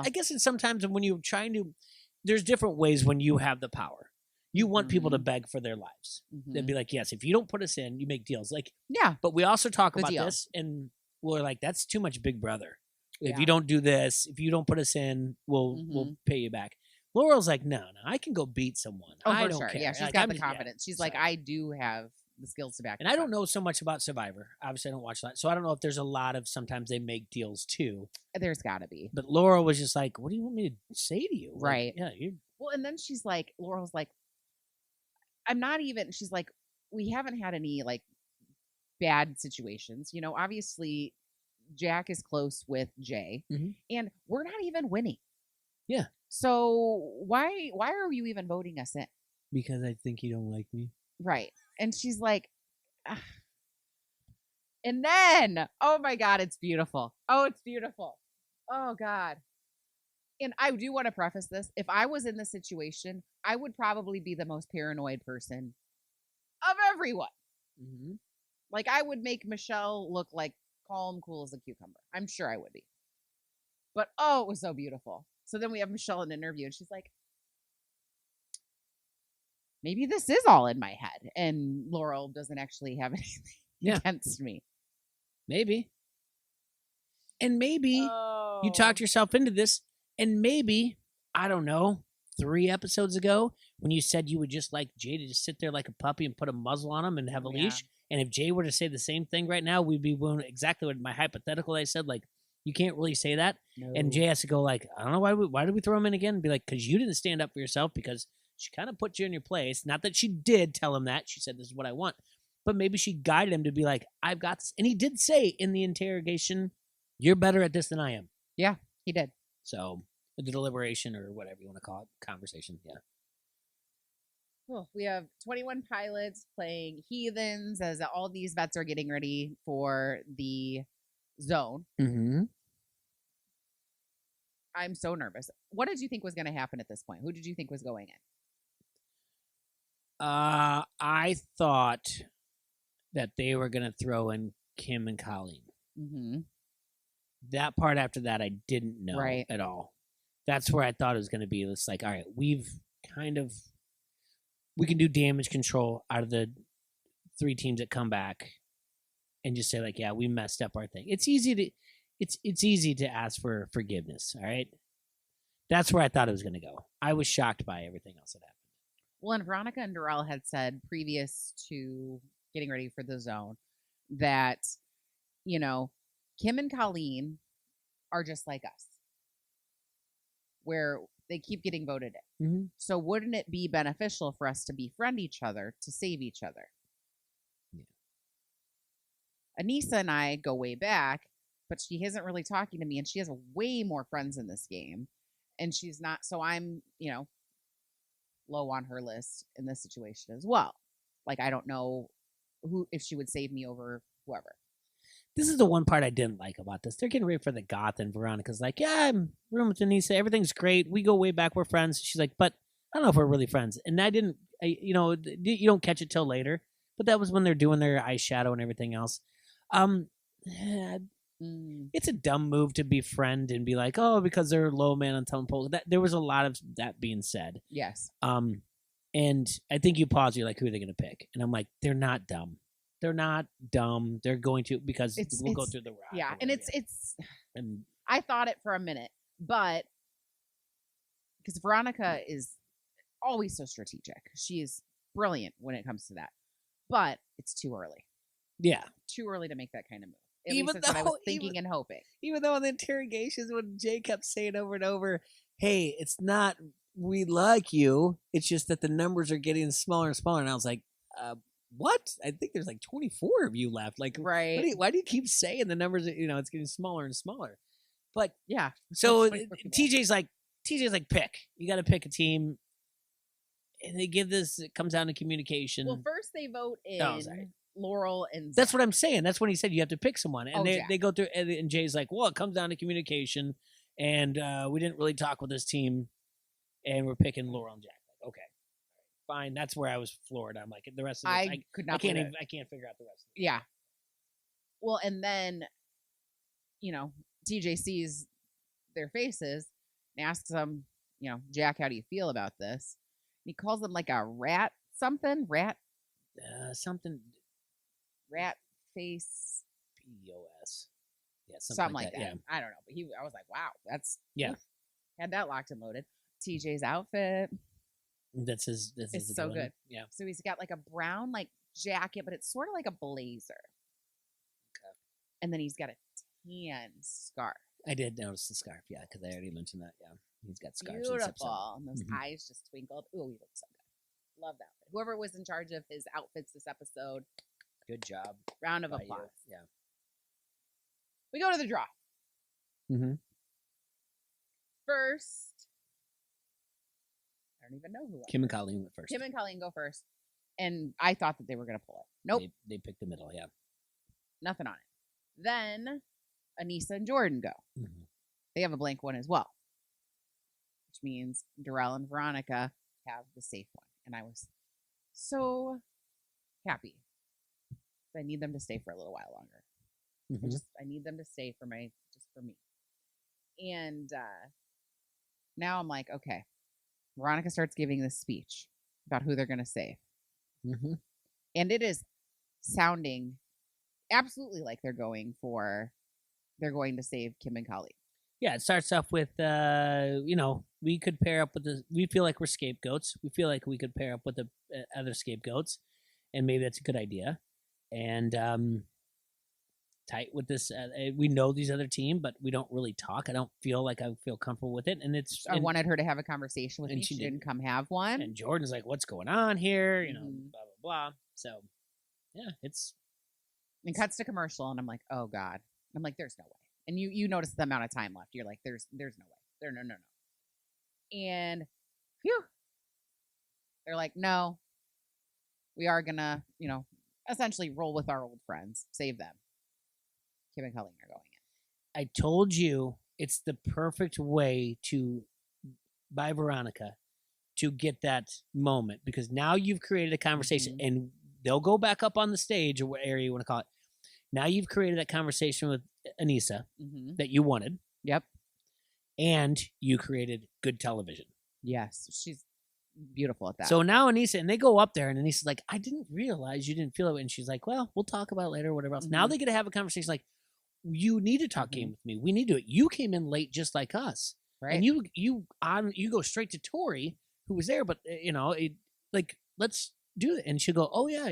guess it's sometimes when you're trying to, there's different ways when you have the power. You want people to beg for their lives. They'd be like, yes, if you don't put us in, you make deals. Like, yeah. But we also talk about this, and we're like, that's too much Big Brother. If you don't do this, if you don't put us in, we'll pay you back. Laurel's like, no, I can go beat someone. I don't care. Yeah, she's got the confidence. She's like, I do have the skills to back. And I don't know so much about Survivor. Obviously, I don't watch that, so I don't know if there's a lot of sometimes they make deals too. There's got to be. But Laurel was just like, what do you want me to say to you? Right. Like, yeah. Well, and then she's like, Laurel's like, I'm not even. She's like, we haven't had any like bad situations. Obviously, Jack is close with Jay, and we're not even winning. Yeah. So why are you even voting us in? Because I think you don't like me. Right. And she's like, ugh. And then, oh my God, it's beautiful. Oh, it's beautiful. Oh God. And I do want to preface this. If I was in this situation, I would probably be the most paranoid person of everyone. Like, I would make Michelle look like calm, cool as a cucumber. I'm sure I would be. But, oh, it was so beautiful. So then we have Michelle in an interview, and she's like, maybe this is all in my head. And Laurel doesn't actually have anything against me. Maybe. And maybe you talked yourself into this. And maybe, I don't know, 3 episodes ago, when you said you would just like Jay to just sit there like a puppy and put a muzzle on him and have a leash. And if Jay were to say the same thing right now, we'd be doing exactly what my hypothetical I said, like, you can't really say that. No. And Jay has to go like, I don't know, why did we throw him in again? And be like, because you didn't stand up for yourself, because she kind of put you in your place. Not that she did tell him that. She said, this is what I want. But maybe she guided him to be like, I've got this. And he did say in the interrogation, you're better at this than I am. Yeah, he did. So the deliberation or whatever you want to call it, conversation. Yeah. Cool. We have 21 pilots playing heathens as all these vets are getting ready for the zone. I'm so nervous. What did you think was going to happen at this point? Who did you think was going in? I thought that they were going to throw in Kim and Colleen. That part after that, I didn't know at all. That's where I thought it was going to be. It's like, all right, we can do damage control out of the 3 teams that come back and just say like, yeah, we messed up our thing. It's easy to ask for forgiveness. All right. That's where I thought it was going to go. I was shocked by everything else that happened. Well, and Veronica and Darrell had said previous to getting ready for the zone that, Kim and Colleen are just like us, where they keep getting voted in. So wouldn't it be beneficial for us to befriend each other to save each other? Yeah. Anissa and I go way back, but she isn't really talking to me, and she has way more friends in this game, and she's not. So I'm, low on her list in this situation as well. Like, I don't know if she would save me over whoever. This is the one part I didn't like about this. They're getting ready for the goth, and Veronica's like, yeah, I'm rooming with Anissa. Everything's great. We go way back. We're friends. She's like, but I don't know if we're really friends. And you don't catch it till later. But that was when they're doing their eyeshadow and everything else. It's a dumb move to befriend and be like, oh, because they're low man on telling polls. There was a lot of that being said. Yes. And I think you pause. You're like, who are they going to pick? And I'm like, they're not dumb. They're not dumb. They're going to, because we'll go through the rock. Yeah, and I thought it for a minute, but because Veronica is always so strategic. She is brilliant when it comes to that. But it's too early. Yeah. Too early to make that kind of move. At least that's what I was thinking and hoping. Even though in the interrogations when Jay kept saying over and over, hey, it's not we like you, it's just that the numbers are getting smaller and smaller. And I was like, what? I think there's like 24 of you left. Like, right? Why do you keep saying the numbers? It's getting smaller and smaller. But yeah, so TJ's like pick. You got to pick a team, and they give this. It comes down to communication. Well, first they vote in Laurel and Zach. That's what I'm saying. That's when he said you have to pick someone, and they go through. And Jay's like, well, it comes down to communication, and we didn't really talk with this team, and we're picking Laurel and Jack. Like, okay. Fine, that's where I was floored. I'm like the rest of this, I could not. I can't figure out the rest. Yeah. Well, and then, TJ sees their faces and asks them, Jack, how do you feel about this? And he calls them like a rat something face POS. Yeah, something like that. Yeah. I don't know, but I was like, wow, that's had that locked and loaded. TJ's outfit. That's his. It's so good. Yeah. So he's got like a brown jacket, but it's sort of like a blazer. Okay. And then he's got a tan scarf. I did notice the scarf, yeah, because I already mentioned that. Yeah, he's got scarves. Beautiful, and those eyes just twinkled. Ooh, he looks so good. Love that. Whoever was in charge of his outfits this episode, good job. Round of applause. Yeah. We go to the draw. Mm-hmm. First, I don't even know who went. Kim and Colleen went first. Kim and Colleen go first, and I thought that they were going to pull it. Nope. They picked the middle, yeah. Nothing on it. Then Anissa and Jordan go. Mm-hmm. They have a blank one as well, which means Darrell and Veronica have the safe one. And I was so happy. I need them to stay for a little while longer. Mm-hmm. I need them to stay for me. And now I'm like, okay. Veronica starts giving this speech about who they're going to save. Mm-hmm. And it is sounding absolutely like they're going to save Kim and Colleen. Yeah, it starts off with, we could pair up with we feel like we're scapegoats. We feel like we could pair up with the other scapegoats, and maybe that's a good idea. And tight with this, we know these other team, but we don't really talk. I don't feel like I feel comfortable with it. And I wanted her to have a conversation with me. She didn't come have one. And Jordan's like, what's going on here? Blah, blah, blah. So, yeah, and cuts to commercial, and I'm like, oh, God. I'm like, there's no way. And you notice the amount of time left. You're like, there's no way. No. And phew. They're like, no, we are going to, essentially roll with our old friends. Save them. Kim and Colleen are going in. I told you it's the perfect way by Veronica to get that moment, because now you've created a conversation, mm-hmm. and they'll go back up on the stage or what area you want to call it. Now you've created that conversation with Anissa mm-hmm. that you wanted. Yep. And you created good television. Yes. She's beautiful at that. So now Anissa, and they go up there, and Anissa's like, I didn't realize you didn't feel it. And she's like, well, we'll talk about it later or whatever else. Mm-hmm. Now they get to have a conversation like, you need to talk mm-hmm. game with me. We need to do it. You came in late just like us. Right. And you go straight to Tori, who was there, but, let's do it. And she'll go, oh, yeah,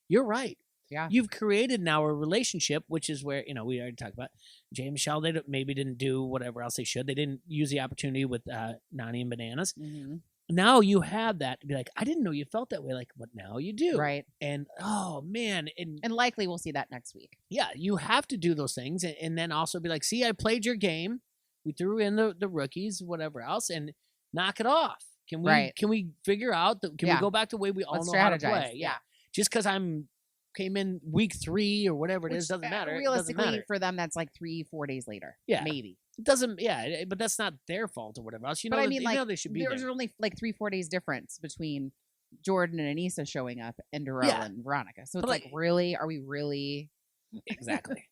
you're right. Yeah. You've created now a relationship, which is where, we already talked about Jay and Michelle. They maybe didn't do whatever else they should. They didn't use the opportunity with Nani and Bananas. Mm-hmm. Now you have that to be like, I didn't know you felt that way. Like, what now you do? Right. And, oh, man. And likely we'll see that next week. Yeah, you have to do those things. And then also be like, see, I played your game. We threw in the rookies, whatever else, and knock it off. Can we figure out, can we go back to the way we all know how to play? Yeah. Just because came in week 3 or whatever it is, doesn't matter. Realistically, for them, that's like 3-4 days later. Yeah. Maybe. It doesn't, but that's not their fault or whatever else. But I mean, they should be there's there. only like 3-4 days difference between Jordan and Anissa showing up and Darrell and Veronica. So it's like, really? Are we really? Exactly.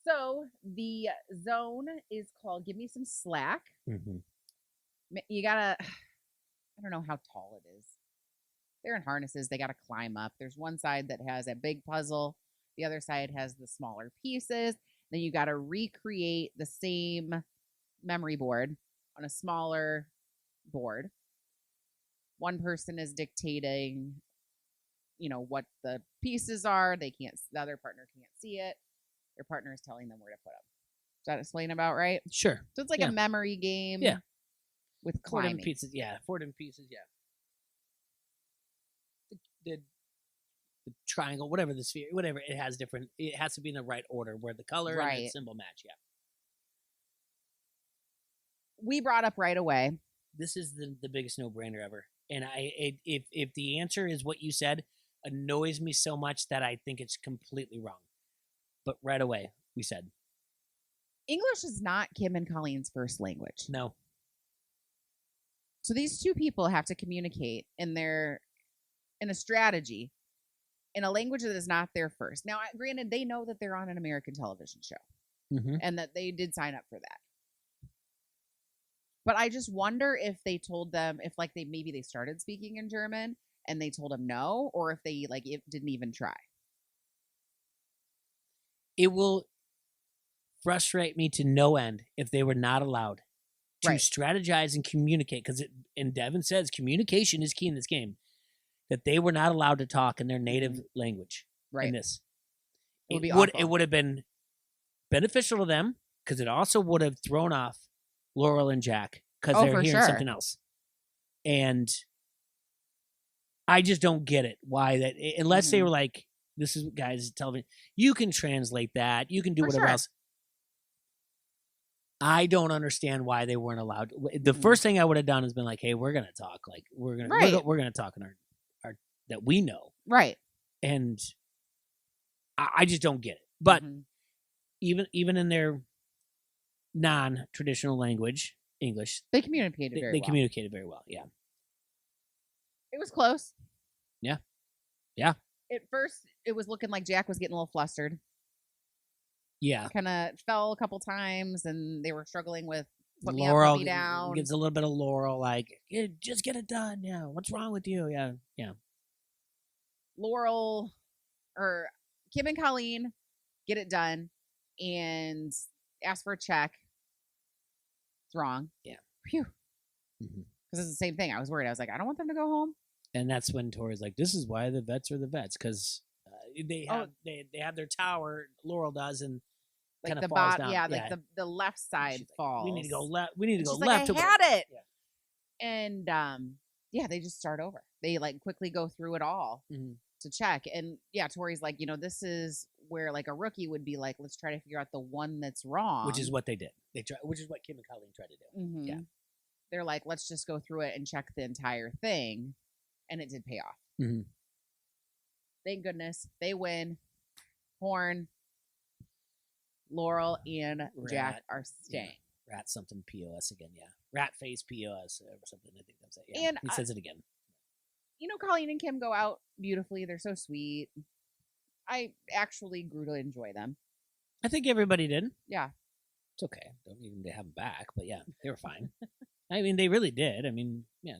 So the zone is called Give Me Some Slack. Mm-hmm. You gotta, I don't know how tall it is. They're in harnesses. They got to climb up. There's one side that has a big puzzle. The other side has the smaller pieces. Then you got to recreate the same memory board on a smaller board. One person is dictating, what the pieces are. The other partner can't see it. Their partner is telling them where to put them. Does that explain about right? Sure. So it's like a memory game. Yeah. With 4 climbing. different pieces. Yeah. 4 different pieces. Yeah. The triangle, whatever the sphere, whatever, it has different. It has to be in the right order where the color and the symbol match. Yeah. We brought up right away. This is the biggest no-brainer ever. And if the answer is what you said, annoys me so much that I think it's completely wrong. But right away, we said English is not Kim and Colleen's first language. no. So these two people have to communicate in a strategy in a language that is not their first. Now, granted, they know that they're on an American television show and that they did sign up for that. But I just wonder if they told them, if maybe they started speaking in German and they told them no, or if they didn't even try. It will frustrate me to no end if they were not allowed to strategize and communicate. And Devin says communication is key in this game. That they were not allowed to talk in their native language in this. It would have been beneficial to them because it also would have thrown off Laurel and Jakk because they're hearing something else. And I just don't get it. Why that, unless they were like, this is guys television, you can translate that, you can do whatever else. I don't understand why they weren't allowed. The first thing I would have done is been like, hey, we're gonna talk. Like we're gonna talk in our that we know. Right. And I just don't get it. But even in their non-traditional language, English, they communicated very well. They communicated very well, yeah. It was close. Yeah. Yeah. At first, it was looking like Jack was getting a little flustered. Yeah. Kind of fell a couple times, and they were struggling with put Laurel, me up, put me down. Gives a little bit of Laurel, like, yeah, just get it done. Yeah. What's wrong with you? Yeah. Yeah. Laurel, or Kim and Colleen get it done and ask for a check. It's wrong. Yeah. Phew. Because it's the same thing. I was worried. I was like, I don't want them to go home. And that's when Tori's like, this is why the vets are the vets. Because they have their tower, Laurel does, and like kind of the falls down. Yeah, like the left side falls. We need to go left. We need to go left. Like, I had it. Yeah. And they just start over. They quickly go through it all to check. And Tori's like, this is where a rookie would be like, let's try to figure out the one that's wrong. Which is what they did. Which is what Kim and Colleen tried to do. Yeah. They're like, let's just go through it and check the entire thing. And it did pay off. Thank goodness. They win. Horn, Laurel, and Jack are staying. Yeah. Rat something POS again, yeah. Rat face POS or something. I think that's it. Yeah. And he says it again. Colleen and Kim go out beautifully. They're so sweet. I actually grew to enjoy them. I think everybody did. Yeah. It's okay. Don't need to have them back, but yeah, they were fine. I mean, they really did. I mean, yeah,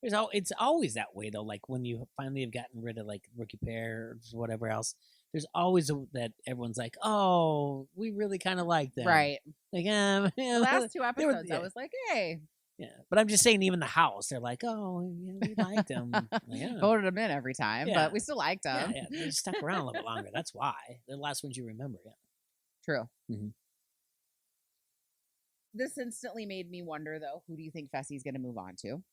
it's always that way though. Like when you finally have gotten rid of rookie pair or whatever else, there's always that everyone's like, oh, we really kind of like them, right? Like, the last 2 episodes, I was like, hey, yeah. But I'm just saying, even the house, they're like, oh, yeah, we liked them. Voted them in every time, but we still liked them. Yeah, they stuck around a little bit longer. That's why they're the last ones you remember. Yeah, true. This instantly made me wonder, though, who do you think Fessy's going to move on to?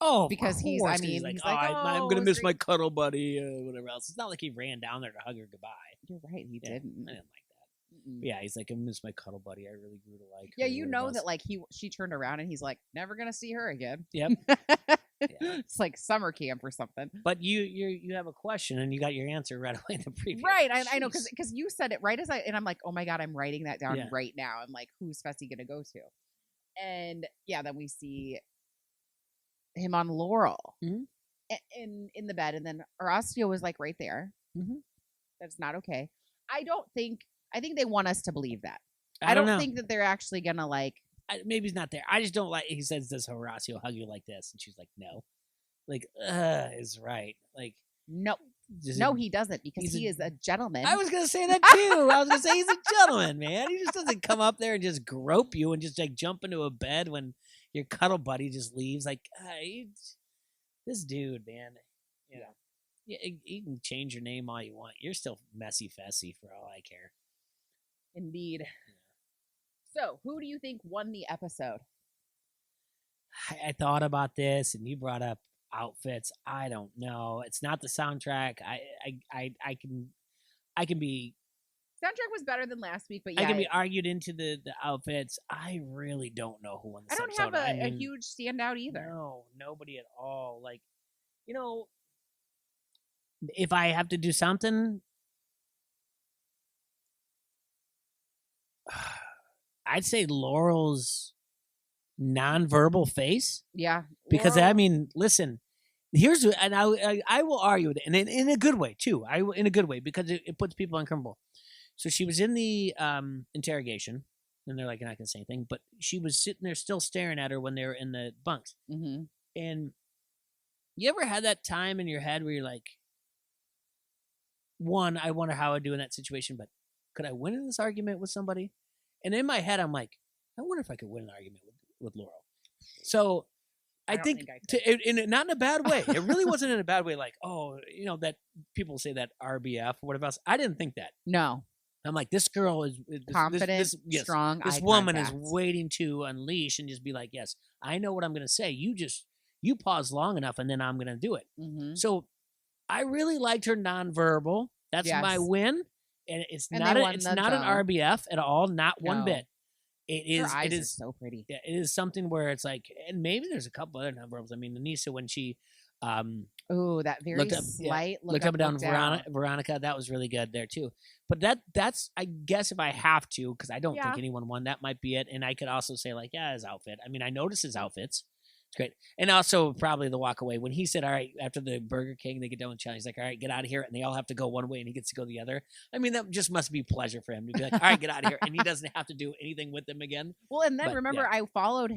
Oh, because he's like, I'm going to miss my cuddle buddy, whatever else. It's not like he ran down there to hug her goodbye. You're right, he didn't. I didn't like that. Yeah, he's like, I miss my cuddle buddy. I really grew to like her. Yeah, you know that she turned around and he's like, never going to see her again. Yep. It's like summer camp or something. But you have a question and you got your answer right away in the preview. Right, I know because you said it right and I'm like, oh my god, I'm writing that down right now. I'm like, who's Fessy gonna go to? And then we see him on Laurel in the bed, and then Horacio was right there. That's not okay. I think they want us to believe that. I don't think that they're actually gonna maybe he's not there. I just don't like. He says, "Does Horacio hug you like this?" And she's like, "No." Is right. No, no, he doesn't because he is a gentleman. I was gonna say that too. I was gonna say he's a gentleman, man. He just doesn't come up there and just grope you and just jump into a bed when your cuddle buddy just leaves. This dude, man. Yeah, you can change your name all you want. You're still Messy Fessy for all I care. Indeed. So, who do you think won the episode? I thought about this, and you brought up outfits. I don't know. It's not the soundtrack. I can be. Soundtrack was better than last week, but yeah, I can be argued into the outfits. I really don't know who won this episode. I don't have a huge standout either. No, nobody at all. Like, if I have to do something, I'd say Laurel's nonverbal face. Yeah, because listen. And I will argue with it, and in a good way too. In a good way because it puts people uncomfortable. So she was in the interrogation, and they're like, "You're not gonna say anything," but she was sitting there still staring at her when they were in the bunks. Mm-hmm. And you ever had that time in your head where you're like, one, I wonder how I'd do in that situation, but could I win in this argument with somebody? And in my head, I'm like, I wonder if I could win an argument with Laurel. So I think not in a bad way. It really wasn't in a bad way. Like, that people say that RBF or whatever else. I didn't think that. No. I'm like, this girl is confident, strong. This woman is waiting to unleash and just be like, yes, I know what I'm going to say. You pause long enough, and then I'm going to do it. Mm-hmm. So I really liked her nonverbal. That's my win, and it's not an RBF at all, not one bit. It is so pretty. Yeah, it is something where it's like, and maybe there's a couple other nonverbals. I mean, Anissa, when she that very slight look up and down Veronica, that was really good there too. But that's I guess if I have to, because I don't think anyone won, that might be it. And I could also say like, his outfit. I mean, I notice his outfits. It's great. And also probably the walk away when he said, all right, after the Burger King, they get done with challenge. He's like, all right, get out of here. And they all have to go one way and he gets to go the other. I mean, that just must be pleasure for him to be like, all right, get out of here. And he doesn't have to do anything with them again. Well, and then remember, I follow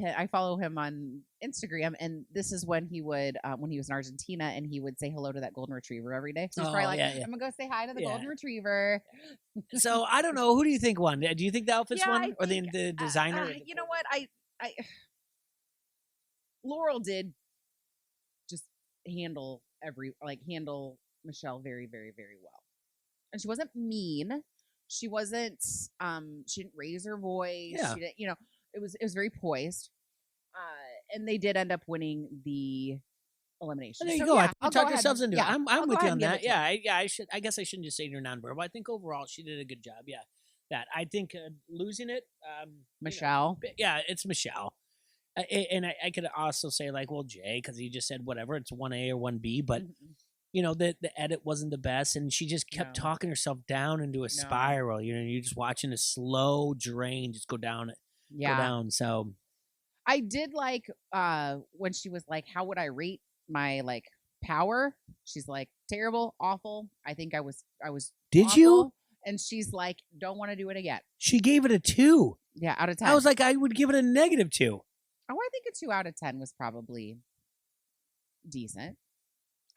him on Instagram. And this is when he would, when he was in Argentina, and he would say hello to that golden retriever every day. So he's probably like, I'm going to go say hi to the golden retriever. So I don't know. Who do you think won? Do you think the outfits won or the designer? You know what? Laurel did just handle Michelle very, very, very well. And she wasn't mean. She wasn't she didn't raise her voice. Yeah. She didn't, it was very poised. And they did end up winning the elimination. There you go. You talked yourselves into it. I'm with you on that. Yeah, I guess I shouldn't just say you're nonverbal. I think overall she did a good job. Yeah. That I think losing it Michelle. It's Michelle. And I could also say like, well, Jay, because he just said whatever, it's 1A or 1B, but the edit wasn't the best, and she just kept talking herself down into a spiral. You're just watching a slow drain just go down. So I did like when she was like, how would I rate my like power? She's like, terrible, awful. I think I was. Did awful. you? And she's like, don't want to do it again. She gave it a 2. Yeah, out of 10. I was like, I would give it a -2. Oh, I think a 2 out of 10 was probably decent.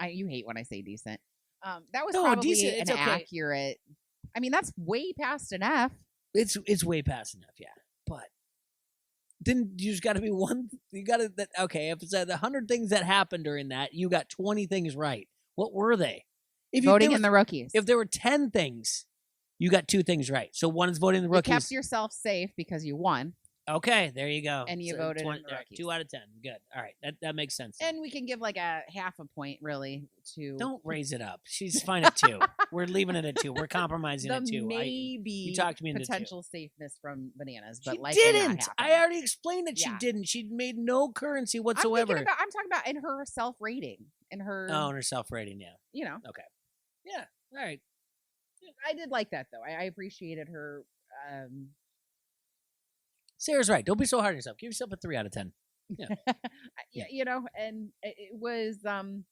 You hate when I say decent. That was probably decent. An accurate. I mean, that's way past an F. It's way past enough, yeah. But then you just got to be one. You got to okay. If it's the 100 things that happened during that, you got 20 things right. What were they? Voting in the rookies. If there were 10 things, you got 2 things right. So one is voting in the rookies. You kept yourself safe because you won. Okay, there you go. And you voted in the rookies. 2 out of 10. Good. All right, that makes sense. And we can give like a half a point, really, to... Don't raise it up. She's fine at 2. We're leaving it at 2. We're compromising at 2. Maybe you talked me into potential safeness from Bananas, but she didn't. I already explained that she didn't. She made no currency whatsoever. I'm talking about in her self-rating. In her self-rating, yeah. Okay. Yeah, all right. I did like that, though. I appreciated her... Sarah's right. Don't be so hard on yourself. Give yourself a 3 out of 10. Yeah. And it was the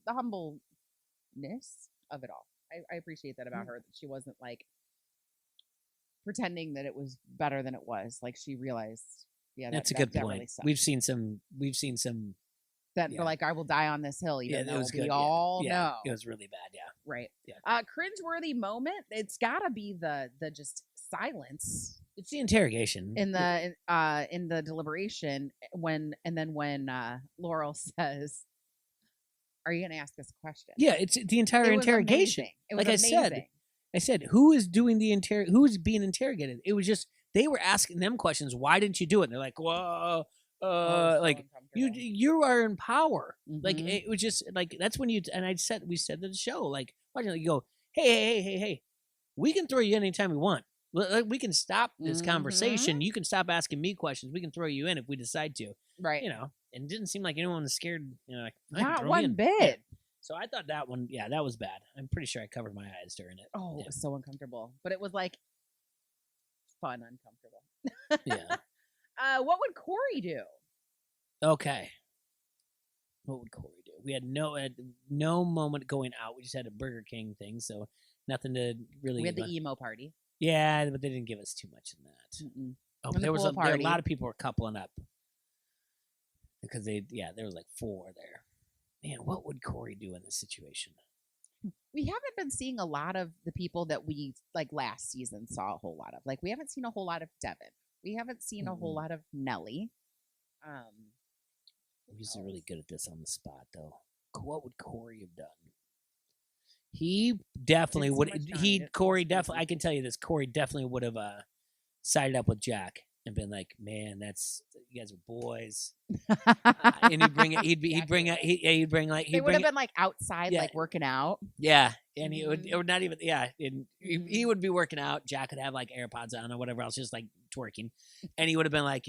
humbleness of it all. I appreciate that about her, that she wasn't like pretending that it was better than it was. Like she realized, that's a good point. Really we've seen some that they're like, I will die on this hill. Even though we all know it was really bad. Yeah. Right. Yeah. Cringeworthy moment. It's gotta be the just silence. It's the interrogation in the deliberation when Laurel says, are you going to ask us a question? Yeah, it's the entire It was interrogation. amazing. It was like amazing. I said, who is doing who's being interrogated? It was just they were asking them questions. Why didn't you do it? And they're like, whoa, like you are in power. Like it was just like that's when you and we said to the show like, why don't you go? Hey, we can throw you in anytime we want. We can stop this conversation. You can stop asking me questions. We can throw you in if we decide to. Right. You know, and it didn't seem like anyone was scared. You know, like not one bit. Yeah. So I thought that one, that was bad. I'm pretty sure I covered my eyes during it. Oh, it was so uncomfortable. But it was like fun uncomfortable. Yeah. What would Corey do? Okay. What would Corey do? We had no moment going out. We just had a Burger King thing, so nothing to really. We had the emo party. Yeah, but they didn't give us too much in that. Mm-mm. Oh, there was a lot of people were coupling up because there was like 4 there. Man, what would Corey do in this situation? We haven't been seeing a lot of the people that we like last season saw a whole lot of. Like we haven't seen a whole lot of Devin. We haven't seen a whole lot of Nelly. He's really good at this on the spot, though. What would Corey have done? He definitely would. Corey definitely. I can tell you this. Corey definitely would have sided up with Jack and been like, "Man, you guys are boys." And he'd bring it. He'd bring like. They would have been like outside, like working out. Yeah, and he would, or not even. Yeah, and he would be working out. Jack would have like AirPods on or whatever else, just like twerking, and he would have been like,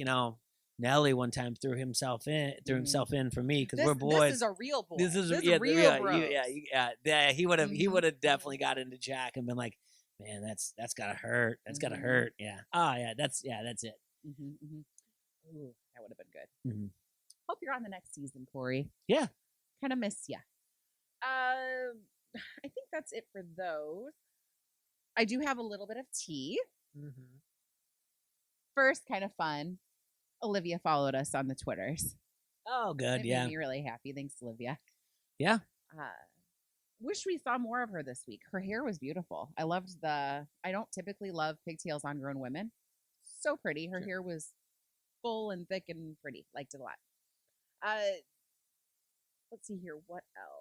Nelly one time threw himself in for me because we're boys. This is a real boy. This is real bro. Yeah. He would have definitely got into Jack and been like, man, that's gotta hurt. That's gotta hurt. Yeah. Oh yeah. That's it. Ooh, that would have been good. Hope you're on the next season, Corey. Yeah. Kind of miss ya. I think that's it for those. I do have a little bit of tea. First, kind of fun. Olivia followed us on the Twitters. Oh, good. It made me really happy. Thanks, Olivia. Yeah. Wish we saw more of her this week. Her hair was beautiful. I loved I don't typically love pigtails on grown women. So pretty. Her hair was full and thick and pretty. Liked it a lot. Let's see here. What else?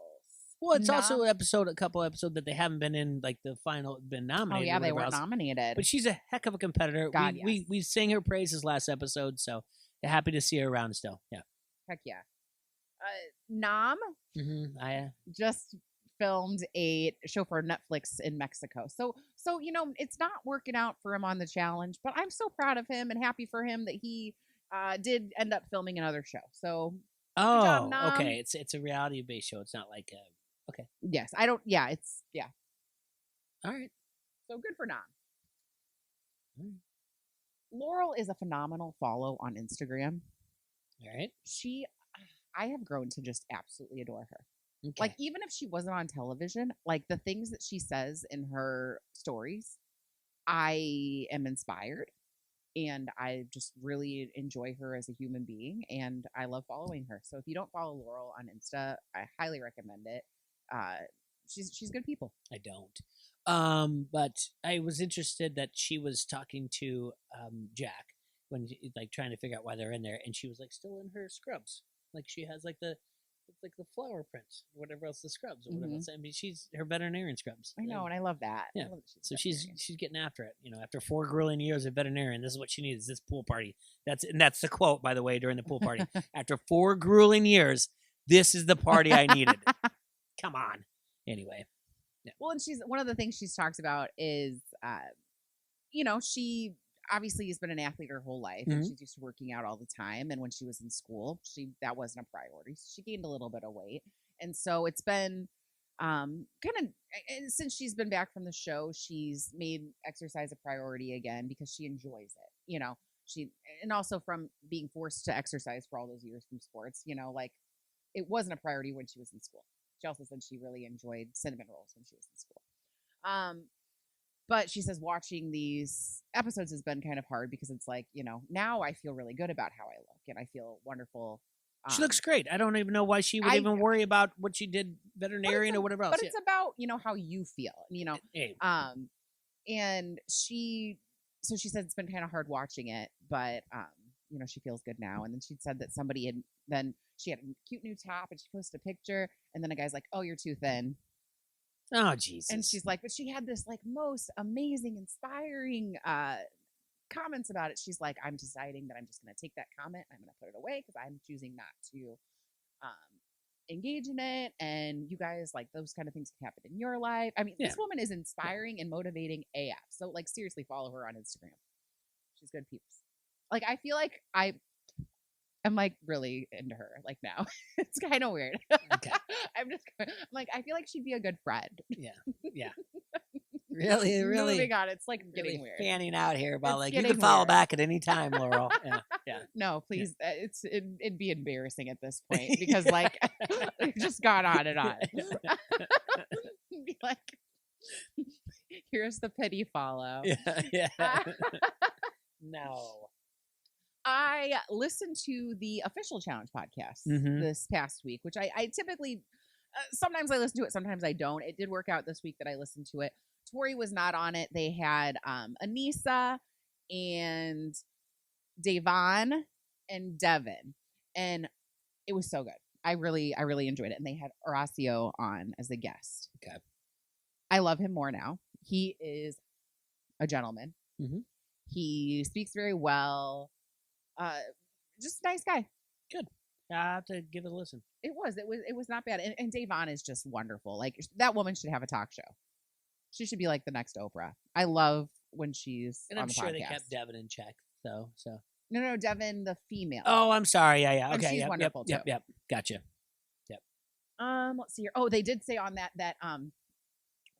Well, it's also a couple episodes that they haven't been in, like the final, been nominated. Oh yeah, they weren't nominated. But she's a heck of a competitor. God, we sang her praises last episode, so happy to see her around still. Yeah. Heck yeah. Nam just filmed a show for Netflix in Mexico. So it's not working out for him on the challenge, but I'm so proud of him and happy for him that he did end up filming another show. So good job, Nam. Okay. It's a reality based show. It's not like okay. Yes, I don't. Yeah, it's All right. So good for Nam. Laurel is a phenomenal follow on Instagram. All right. I have grown to just absolutely adore her. Okay. Like, even if she wasn't on television, like the things that she says in her stories, I am inspired and I just really enjoy her as a human being and I love following her. So if you don't follow Laurel on Insta, I highly recommend it. She's good people. I don't. But I was interested that she was talking to Jack when like trying to figure out why they're in there, and she was like still in her scrubs, like she has like the flower print, or whatever else, the scrubs or whatever else. I mean, she's her veterinarian scrubs. I know, and I love that. Yeah. So she's getting after it. After 4 grueling years of veterinarian, this is what she needs: this pool party. That's the quote, by the way, during the pool party. After 4 grueling years, this is the party I needed. Come on. Anyway. Yeah. Well, and she's one of the things she's talked about is, she obviously has been an athlete her whole life, and she's used to working out all the time. And when she was in school, that wasn't a priority. So she gained a little bit of weight, and so it's been since she's been back from the show, she's made exercise a priority again because she enjoys it. And also from being forced to exercise for all those years from sports, like it wasn't a priority when she was in school. She also said she really enjoyed cinnamon rolls when she was in school. But she says watching these episodes has been kind of hard because it's like, now I feel really good about how I look and I feel wonderful. She looks great. I don't even know why she would even worry about what she did veterinarian or whatever else. But it's about, how you feel, and she said it's been kind of hard watching it, but she feels good now. And then she'd said that she had a cute new top and she posted a picture. And then a guy's like, oh, you're too thin. Oh, Jesus. And she's like, but she had this like most amazing, inspiring comments about it. She's like, I'm deciding that I'm just going to take that comment. I'm going to put it away because I'm choosing not to engage in it. And you guys, like, those kind of things can happen in your life. I mean, this woman is inspiring and motivating AF. So, like, seriously, follow her on Instagram. She's good peeps. Like, I feel like I'm like really into her like now. It's kind of weird. Okay. I'm like, I feel like she'd be a good friend. Yeah. Really Moving on, it's like really getting weird. Fanning out here about It's like you can follow weird. back at any time, Laurel. Yeah. No, please. It'd be embarrassing at this point because like we've just gone on and on. Be like, here's the pity follow. Yeah. No. I listened to the Official Challenge podcast this past week, which I typically, sometimes I listen to it, sometimes I don't. It did work out this week that I listened to it. Tori was not on it. They had Anissa and Davon and Devin, and it was so good. I really enjoyed it. And they had Horacio on as a guest. Okay. I love him more now. He is a gentleman. Mm-hmm. He speaks very well. Just a nice guy. Good. I have to give it a listen. It was not bad. And Davon is just wonderful. Like, that woman should have a talk show. She should be like the next Oprah. I love when she's and on I'm the sure podcast. they kept Devin in check, so. No, Devin, the female. Oh, I'm sorry. Yeah. And Okay. she's wonderful too. Yep. Gotcha. Let's see here. Oh, they did say on that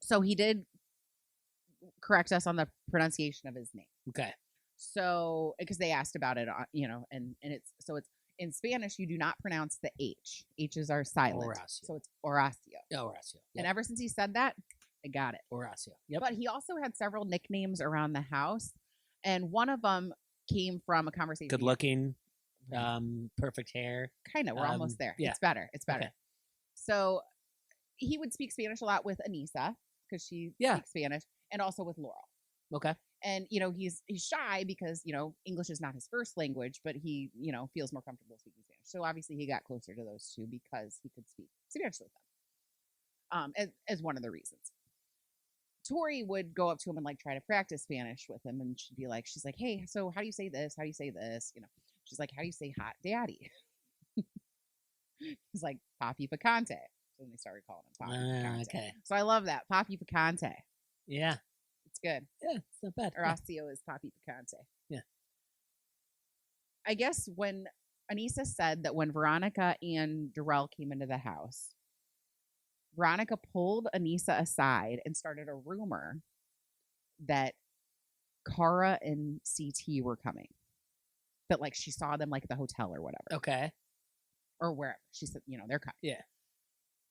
so he did correct us on the pronunciation of his name. Okay. So, because they asked about it, and it's in Spanish, you do not pronounce the H. H's are silent. Horacio. So it's Horacio. Horacio. Yep. And ever since he said that, I got it. Horacio. Yep. But he also had several nicknames around the house. And one of them came from a conversation. Good looking, perfect hair. Kind of. We're almost there. Yeah. It's better. Okay. So he would speak Spanish a lot with Anissa because she speaks Spanish, and also with Laurel. Okay. And, he's shy because, English is not his first language, but he, feels more comfortable speaking Spanish. So obviously he got closer to those two because he could speak Spanish with them, as one of the reasons. Tori would go up to him and like try to practice Spanish with him. And she's like, hey, so how do you say this? How do you say this? She's like, how do you say hot daddy? He's like, Papi Picante. So then they started calling him Papi Picante. Okay. So I love that. Papi Picante. Yeah. It's good. Yeah, it's not bad. Horacio is Papi Picante. Yeah. I guess when Anissa said that when Veronica and Darrell came into the house, Veronica pulled Anissa aside and started a rumor that Cara and CT were coming. That like she saw them like at the hotel or whatever. Okay. Or wherever. She said, they're coming. Yeah.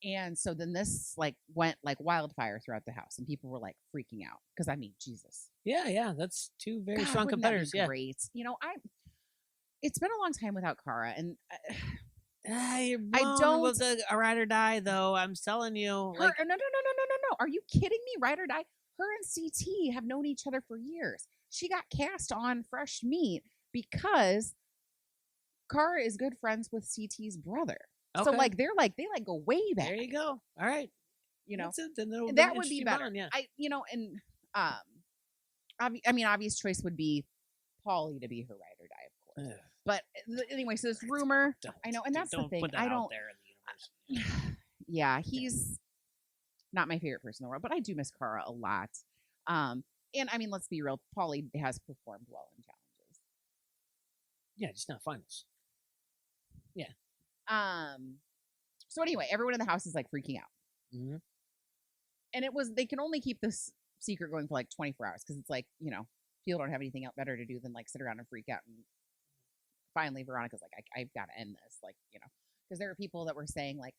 And so then this like went like wildfire throughout the house and people were like freaking out. Because I mean, Jesus. Yeah. That's two very God, strong wouldn't that be competitors. Yeah. great. It's been a long time without Cara, and You're I don't with a ride or die though. I'm telling you. No. Are you kidding me? Ride or die? Her and CT have known each other for years. She got cast on Fresh Meat because Cara is good friends with CT's brother. Okay. So like they go way back. There you go. All right. That would be better. Bond, yeah. Obvious choice would be Paulie to be her ride or die, of course. But anyway, so this rumor, I know, and that's the thing. Put that out there in the universe. Yeah, he's not my favorite person in the world, but I do miss Cara a lot. And I mean, let's be real, Paulie has performed well in challenges. Yeah, just not finals. Yeah. So anyway, everyone in the house is like freaking out. Mm-hmm. And they can only keep this secret going for like 24 hours because it's like, people don't have anything else better to do than like sit around and freak out. And finally, Veronica's like, I've got to end this. Like, because there were people that were saying like,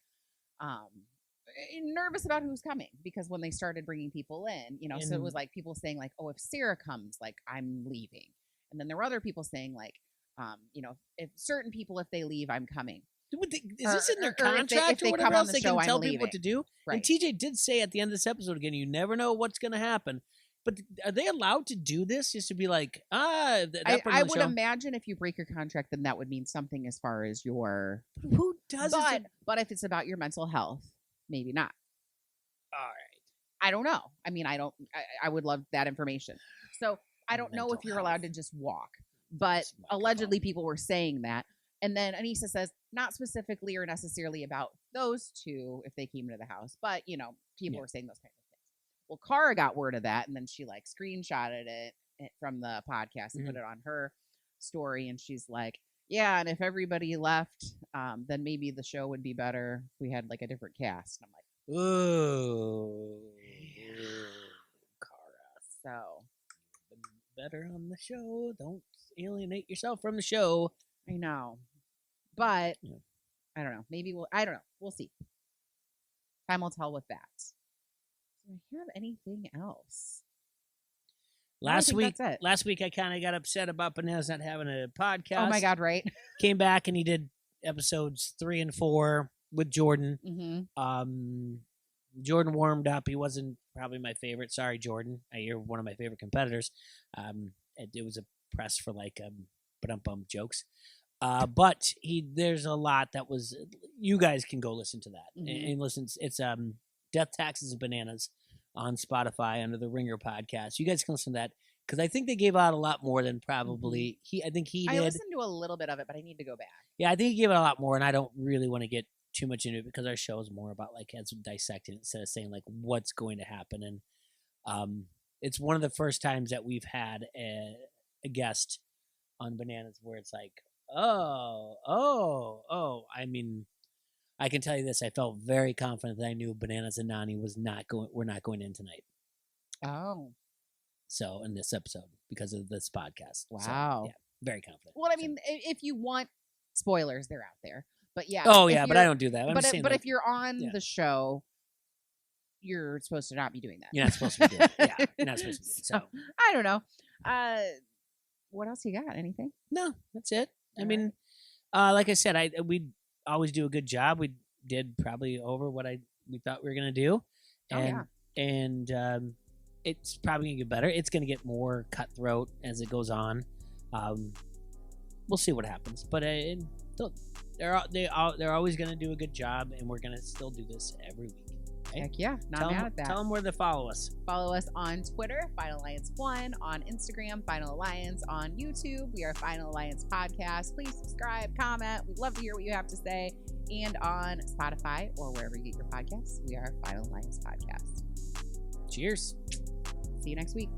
nervous about who's coming because when they started bringing people in, so it was like people saying like, oh, if Sarah comes, like I'm leaving. And then there were other people saying like, if certain people, if they leave, I'm coming. Is this in their contract or whatever else they show, can I'm tell leaving. people what to do? Right. And TJ did say at the end of this episode again, you never know what's going to happen. But are they allowed to do this just to be like, that I would imagine if you break your contract, then that would mean something as far as your. Who does it? But if it's about your mental health, maybe not. All right. I don't know. I mean, I would love that information. So I don't know if you're allowed to just walk, but allegedly people were saying that. And then Anissa says, not specifically or necessarily about those two if they came into the house, but, people were saying those kinds of things. Well, Cara got word of that, and then she, screenshotted it from the podcast and put it on her story, and she's like, yeah, and if everybody left, then maybe the show would be better if we had, a different cast. And I'm like, ooh, Cara. So. Better on the show. Don't alienate yourself from the show. I know. But I don't know. Maybe I don't know. We'll see. Time will tell with that. Do I have anything else? Last week I kind of got upset about Bananas not having a podcast. Oh my God, right? Came back and he did episodes 3 and 4 with Jordan. Mm-hmm. Jordan warmed up. He wasn't probably my favorite. Sorry, Jordan. You're one of my favorite competitors. It was a press for bump jokes. But there's a lot that was. You guys can go listen to that and listen. It's Death, Taxes, and Bananas on Spotify under the Ringer podcast. You guys can listen to that because I think they gave out a lot more than probably he. I think he did. I listened to a little bit of it, but I need to go back. Yeah, I think he gave it a lot more, and I don't really want to get too much into it because our show is more about as dissecting instead of saying what's going to happen. And it's one of the first times that we've had a guest on Bananas where it's like, oh. I mean, I can tell you this: I felt very confident that I knew Bananas and Nani were not going in tonight. Oh, so in this episode because of this podcast. Wow, so, yeah, very confident. Well, I mean, if you want spoilers, they're out there. But yeah. Oh yeah, but I don't do that. But if you're on the show, you're supposed to not be doing that. You're not supposed to be doing it. Yeah, you're not supposed to be doing it. So I don't know. What else you got? Anything? No, that's it. I mean, like I said, we always do a good job. We did probably over what we thought we were gonna do, and it's probably gonna get better. It's gonna get more cutthroat as it goes on. We'll see what happens, but they're always going to do a good job, and we're going to still do this every week. Right? Heck yeah, not mad at that. Tell them where to follow us. Follow us on Twitter, Final Alliance 1, on Instagram, Final Alliance, on YouTube. We are Final Alliance Podcast. Please subscribe, comment. We'd love to hear what you have to say. And on Spotify or wherever you get your podcasts, we are Final Alliance Podcast. Cheers. See you next week.